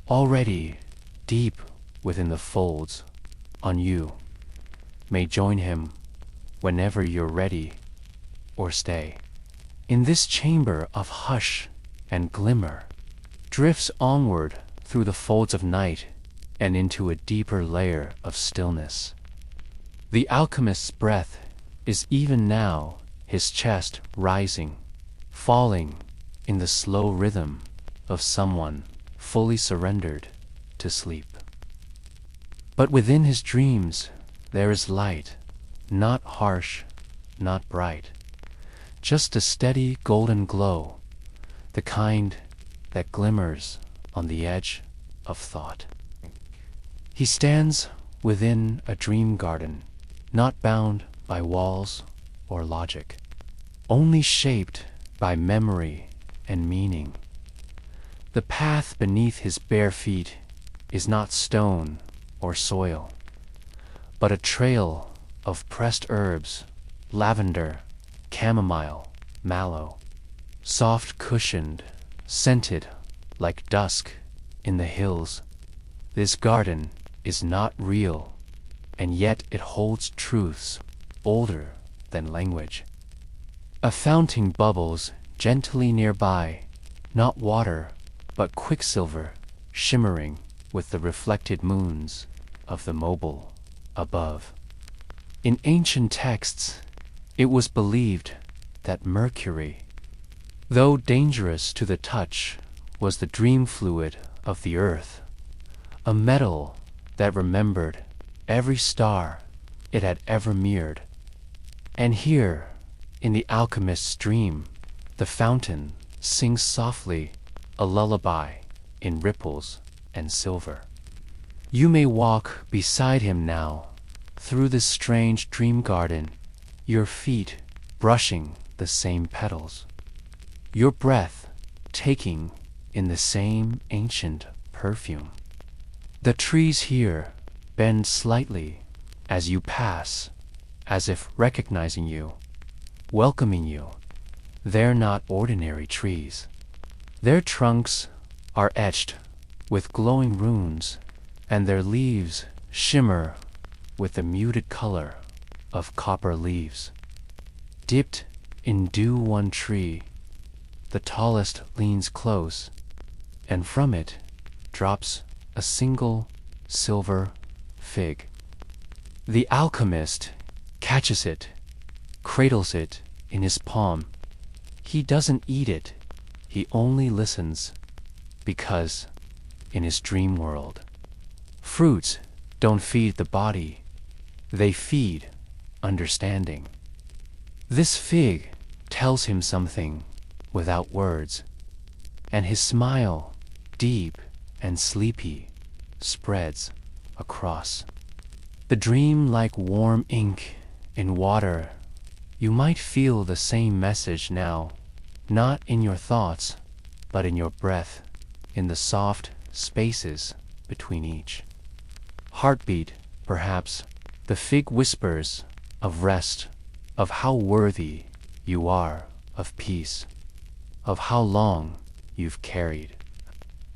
already deep within the folds on you, may join him whenever you're ready, or stay. In this chamber of hush and glimmer, drifts onward through the folds of night and into a deeper layer of stillness. The alchemist's breath is even now his chest rising, falling in the slow rhythm of someone fully surrendered to sleep. But within his dreams there is light, not harsh, not bright, just a steady golden glow, the kind that glimmers on the edge of thought. He stands within a dream garden, not bound by walls or logic, only shaped by memory and meaning. The path beneath his bare feet is not stone or soil, but a trail of pressed herbs, lavender, chamomile, mallow, soft cushioned, scented like dusk in the hills. This garden is not real, and yet it holds truths older than language. A fountain bubbles gently nearby, not water, but quicksilver shimmering with the reflected moons of the mobile above. In ancient texts, it was believed that mercury, though dangerous to the touch, was the dream fluid of the earth, a metal that remembered every star it had ever mirrored. And here, in the alchemist's dream, the fountain sings softly a lullaby in ripples and silver. You may walk beside him now through this strange dream garden, your feet brushing the same petals. Your breath taking in the same ancient perfume. The trees here bend slightly as you pass, as if recognizing you, welcoming you. They're not ordinary trees. Their trunks are etched with glowing runes, and their leaves shimmer with the muted color of copper leaves. Dipped in dew, one tree, the tallest, leans close, and from it drops a single silver fig. The alchemist catches it, cradles it in his palm. He doesn't eat it, he only listens, because in his dream world, fruits don't feed the body, they feed understanding. This fig tells him something without words, and his smile, deep and sleepy, spreads across. The dream like warm ink in water. You might feel the same message now, not in your thoughts, but in your breath, in the soft spaces between each. Heartbeat, perhaps, the fig whispers of rest, of how worthy you are of peace, of how long you've carried,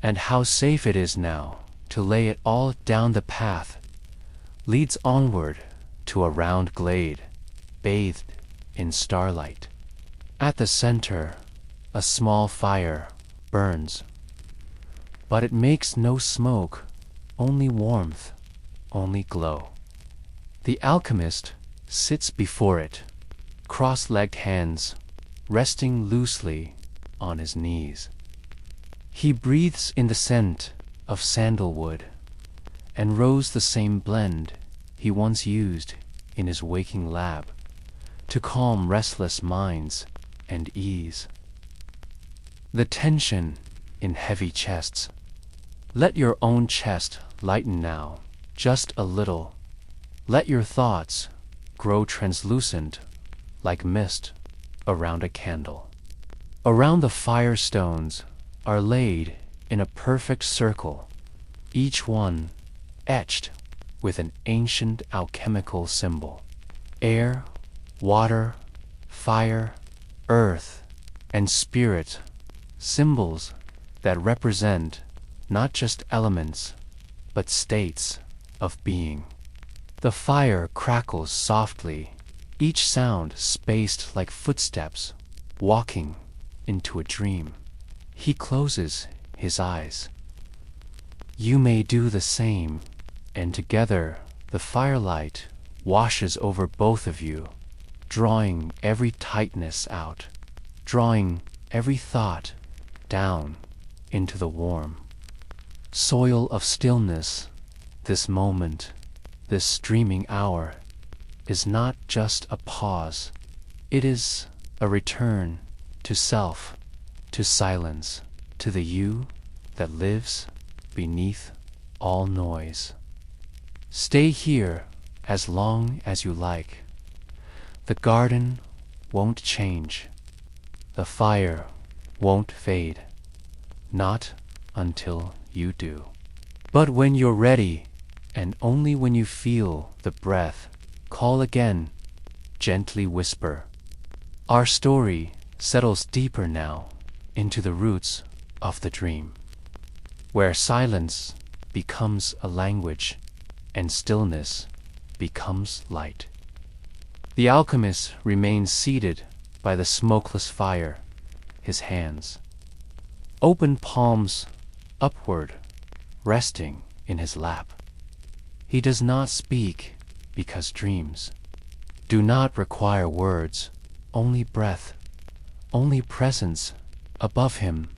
and how safe it is now to lay it all down. The path leads onward to a round glade, bathed in starlight. At the center, a small fire burns, but it makes no smoke, only warmth, only glow. The alchemist sits before it, cross-legged hands resting loosely on his knees. He breathes in the scent of sandalwood and rose, the same blend he once used in his waking lab to calm restless minds and ease the tension in heavy chests. Let your own chest lighten now, just a little. Let your thoughts grow translucent like mist around a candle. Around the firestones are laid in a perfect circle, each one etched with an ancient alchemical symbol. Air, water, fire, earth, and spirit, symbols that represent not just elements, but states of being. The fire crackles softly, each sound spaced like footsteps, walking into a dream. He closes his eyes. You may do the same, and together the firelight washes over both of you, drawing every tightness out, drawing every thought down into the warm soil of stillness. This moment, this streaming hour, is not just a pause. It is a return to self, to silence, to the you that lives beneath all noise. Stay here as long as you like. The garden won't change. The fire won't fade. Not until you do. But when you're ready, and only when you feel the breath, call again, gently whisper. Our story settles deeper now into the roots of the dream, where silence becomes a language and stillness becomes light. The alchemist remains seated by the smokeless fire, his hands, open palms upward, resting in his lap. He does not speak because dreams do not require words, only breath, only presence. Above him,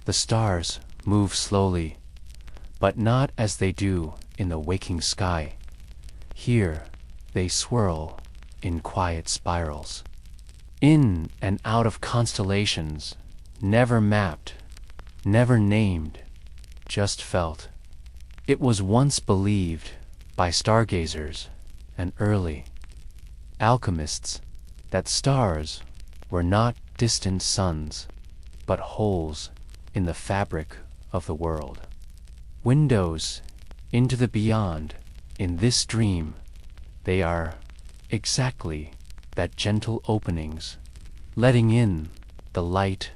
the stars move slowly, but not as they do in the waking sky. Here, they swirl in quiet spirals, in and out of constellations, never mapped, never named, just felt. It was once believed by stargazers and early alchemists that stars were not distant suns, but holes in the fabric of the world. Windows into the beyond. In this dream, they are exactly that gentle openings, letting in the light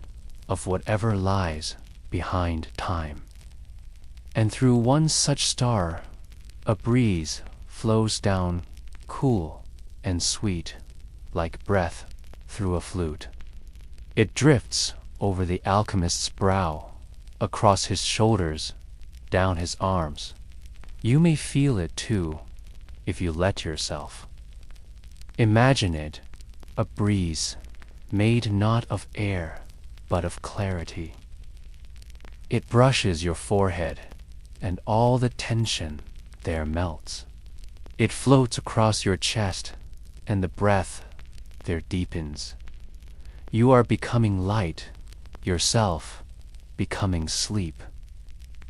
of whatever lies behind time. And through one such star, a breeze flows down, cool and sweet, like breath through a flute. It drifts over the alchemist's brow, across his shoulders, down his arms. You may feel it too, if you let yourself. Imagine it, a breeze made not of air, but of clarity. It brushes your forehead, and all the tension there melts. It floats across your chest, and the breath there deepens. You are becoming light, yourself becoming sleep.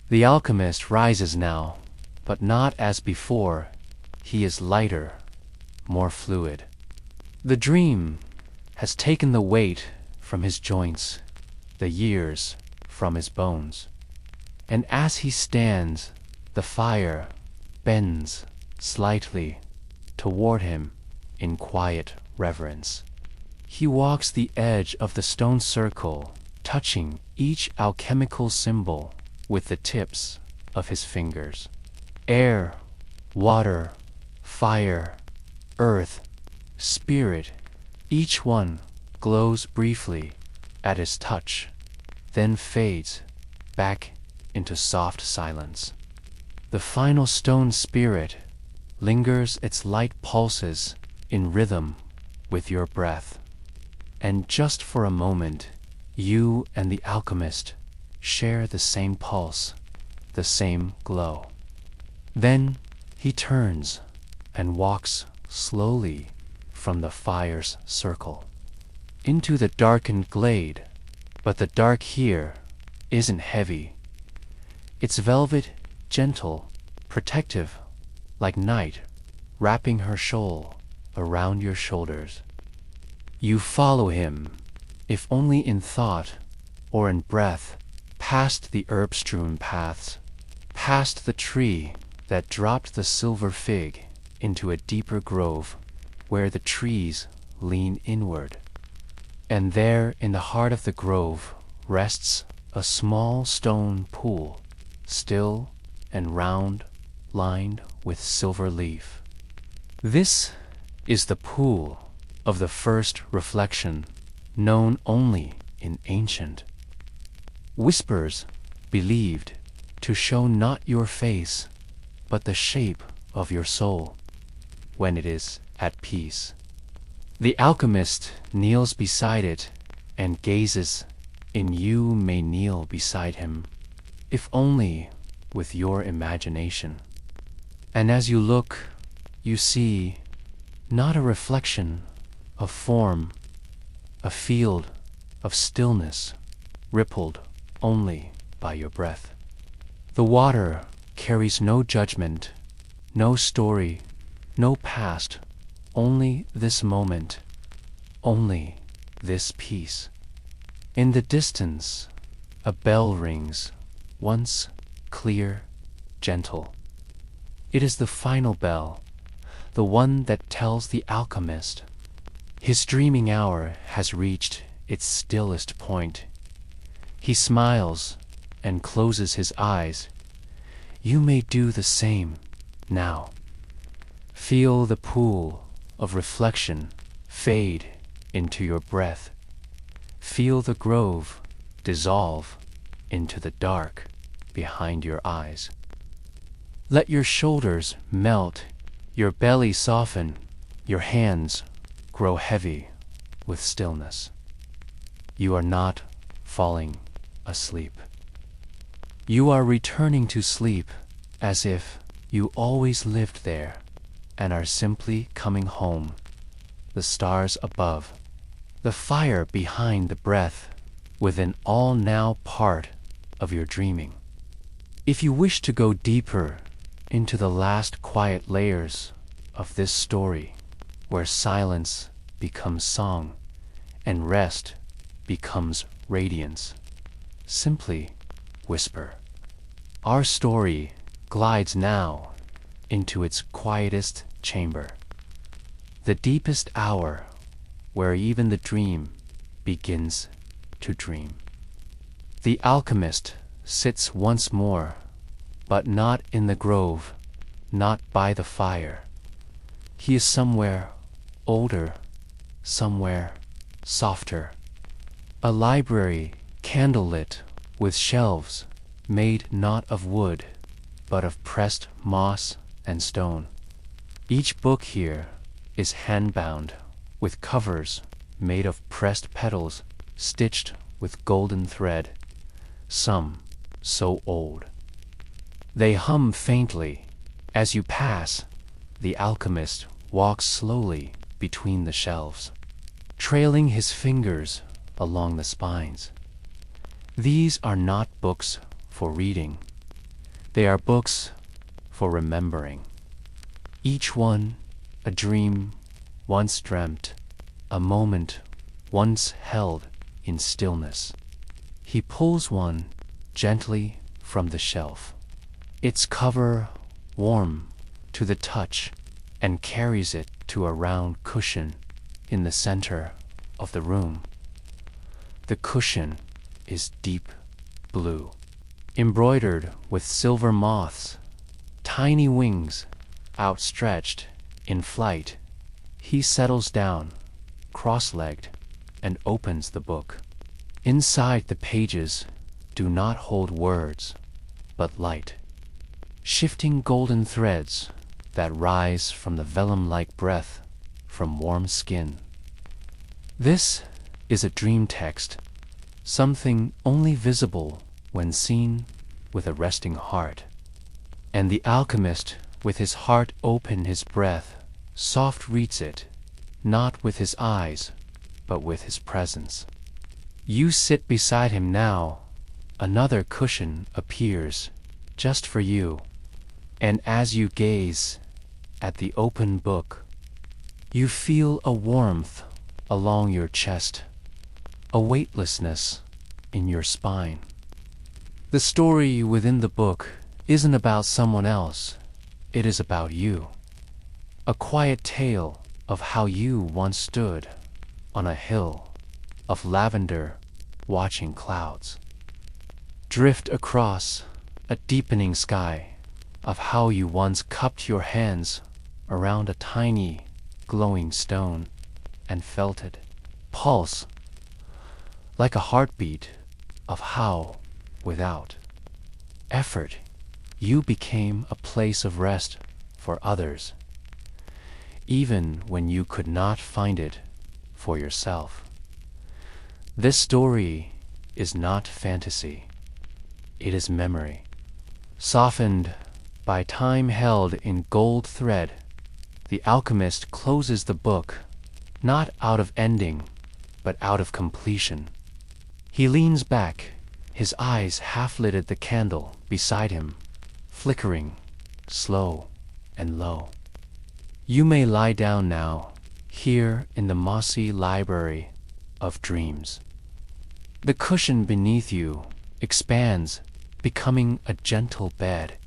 The alchemist rises now, but not as before. He is lighter, more fluid. The dream has taken the weight from his joints, the years from his bones. And as he stands, the fire bends slightly toward him in quiet reverence. He walks the edge of the stone circle, touching each alchemical symbol with the tips of his fingers. Air, water, fire, earth, spirit, each one glows briefly at his touch, then fades back into soft silence. The final stone spirit lingers, its light pulses in rhythm with your breath. And just for a moment, you and the alchemist share the same pulse, the same glow. Then he turns and walks slowly from the fire's circle into the darkened glade. But the dark here isn't heavy. It's velvet, gentle, protective, like night wrapping her shawl around your shoulders. You follow him, if only in thought or in breath, past the herb-strewn paths, past the tree that dropped the silver fig into a deeper grove where the trees lean inward. And there in the heart of the grove rests a small stone pool, still and round, lined with silver leaf. This is the pool of the first reflection, known only in ancient whispers, believed to show not your face, but the shape of your soul when it is at peace. The alchemist kneels beside it and gazes, and you may kneel beside him, if only with your imagination. And as you look, you see not a reflection of form, a field of stillness, rippled only by your breath. The water carries no judgment, no story, no past, only this moment, only this peace. In the distance, a bell rings, once clear, gentle. It is the final bell, the one that tells the alchemist his dreaming hour has reached its stillest point. He smiles and closes his eyes. You may do the same now. Feel the pool of reflection fade into your breath. Feel the grove dissolve into the dark behind your eyes. Let your shoulders melt, your belly soften, your hands grow heavy with stillness. You are not falling asleep. You are returning to sleep as if you always lived there and are simply coming home. The stars above, the fire behind the breath, within all now part of your dreaming. If you wish to go deeper into the last quiet layers of this story, where silence becomes song, and rest becomes radiance. Simply whisper. Our story glides now into its quietest chamber, the deepest hour where even the dream begins to dream. The alchemist sits once more, but not in the grove, not by the fire. He is somewhere older, somewhere softer. A library candlelit with shelves made not of wood, but of pressed moss and stone. Each book here is hand-bound, with covers made of pressed petals stitched with golden thread, some so old. They hum faintly. As you pass, the alchemist walks slowly between the shelves, trailing his fingers along the spines. These are not books for reading. They are books for remembering. Each one a dream once dreamt, a moment once held in stillness. He pulls one gently from the shelf, its cover warm to the touch, and carries it to a round cushion in the center of the room. The cushion is deep blue, embroidered with silver moths, tiny wings outstretched in flight. He settles down, cross-legged, and opens the book. Inside the pages do not hold words, but light, shifting golden threads that rise from the vellum-like breath from warm skin. This is a dream text, something only visible when seen with a resting heart. And the alchemist, with his heart open, his breath, soft reads it, not with his eyes, but with his presence. You sit beside him now. Another cushion appears, just for you. And as you gaze at the open book, you feel a warmth along your chest, a weightlessness in your spine. The story within the book isn't about someone else, it is about you. A quiet tale of how you once stood on a hill of lavender watching clouds drift across a deepening sky, of how you once cupped your hands around a tiny glowing stone and felt it pulse like a heartbeat, of how, without effort, you became a place of rest for others, even when you could not find it for yourself. This story is not fantasy. It is memory, softened by time held in gold thread. The alchemist closes the book, not out of ending, but out of completion. He leans back, his eyes half-lit at the candle beside him, flickering, slow and low. You may lie down now, here in the mossy library of dreams. The cushion beneath you expands, becoming a gentle bed,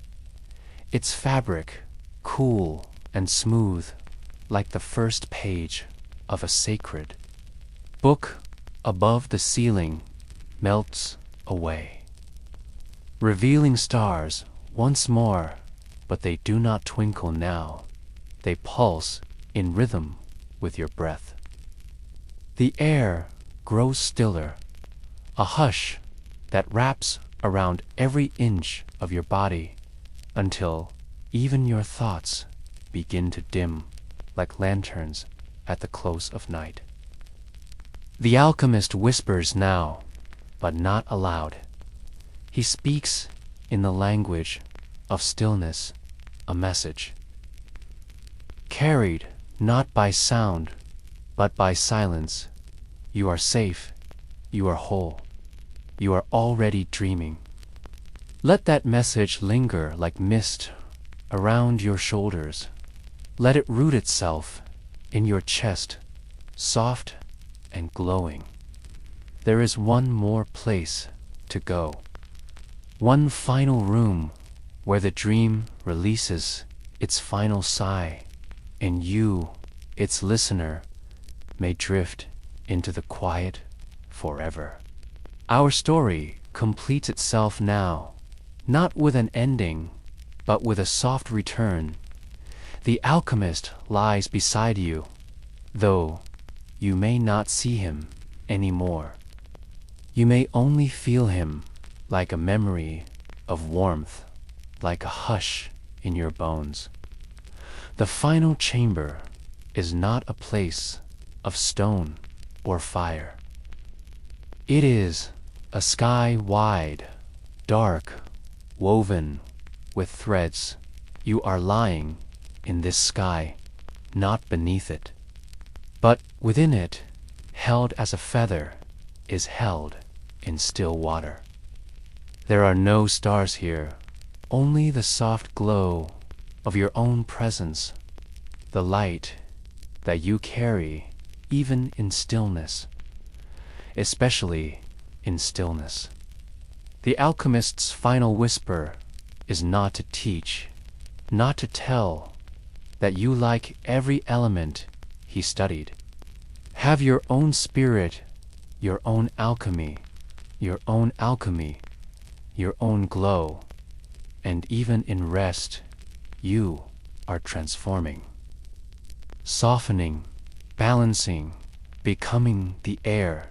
its fabric cool and smooth like the first page of a sacred book. Above the ceiling melts away, revealing stars once more, but they do not twinkle now. They pulse in rhythm with your breath. The air grows stiller, a hush that wraps around every inch of your body, until even your thoughts begin to dim like lanterns at the close of night. The alchemist whispers now, but not aloud. He speaks in the language of stillness, a message carried not by sound, but by silence. You are safe, you are whole, you are already dreaming. Let that message linger like mist around your shoulders. Let it root itself in your chest, soft and glowing. There is one more place to go. One final room where the dream releases its final sigh, and you, its listener, may drift into the quiet forever. Our story completes itself now, not with an ending, but with a soft return. The alchemist lies beside you, though you may not see him anymore. You may only feel him like a memory of warmth, like a hush in your bones. The final chamber is not a place of stone or fire. It is a sky wide, dark, woven with threads. You are lying in this sky, not beneath it, but within it, held as a feather is held in still water. There are no stars here, only the soft glow of your own presence, the light that you carry even in stillness, especially in stillness. The alchemist's final whisper is not to teach, not to tell that you like every element he studied. Have your own spirit, your own alchemy, your own alchemy, your own glow, and even in rest, you are transforming, softening, balancing, becoming. The air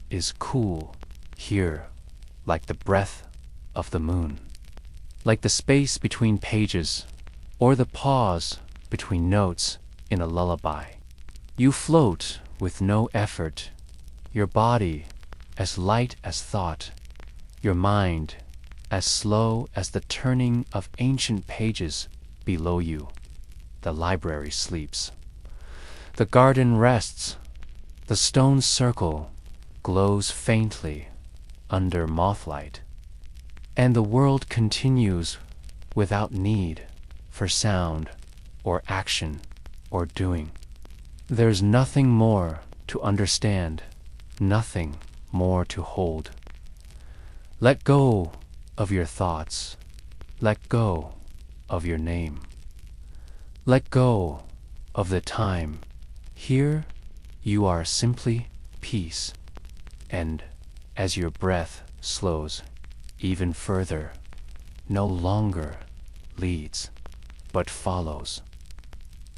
is cool here, like the breath of the moon, like the space between pages, or the pause between notes in a lullaby. You float with no effort, your body as light as thought, your mind as slow as the turning of ancient pages below you. The library sleeps. The garden rests. The stone circle glows faintly under mothlight. And the world continues without need for sound or action or doing. There's nothing more to understand, nothing more to hold. Let go of your thoughts. Let go of your name. Let go of the time. Here you are simply peace. And as your breath slows even further, no longer leads, but follows.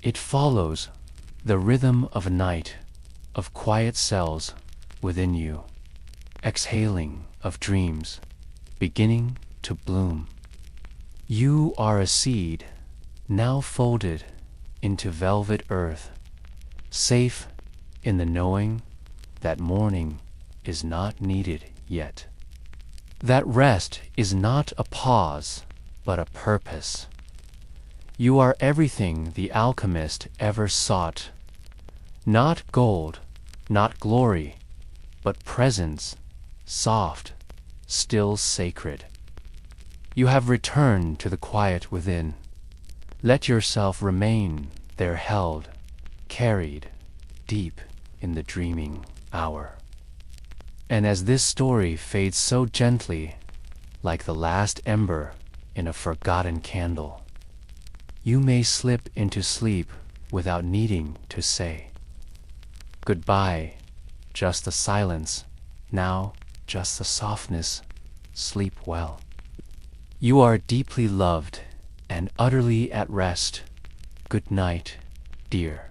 It follows the rhythm of night, of quiet cells within you, exhaling of dreams, beginning to bloom. You are a seed, now folded into velvet earth, safe in the knowing that morning is not needed yet. That rest is not a pause, but a purpose. You are everything the alchemist ever sought. Not gold, not glory, but presence, soft, still sacred. You have returned to the quiet within. Let yourself remain there, held, carried, deep in the dreaming hour. And as this story fades so gently, like the last ember in a forgotten candle, you may slip into sleep without needing to say goodbye. Just the silence, now just the softness. Sleep well. You are deeply loved and utterly at rest. Good night, dear.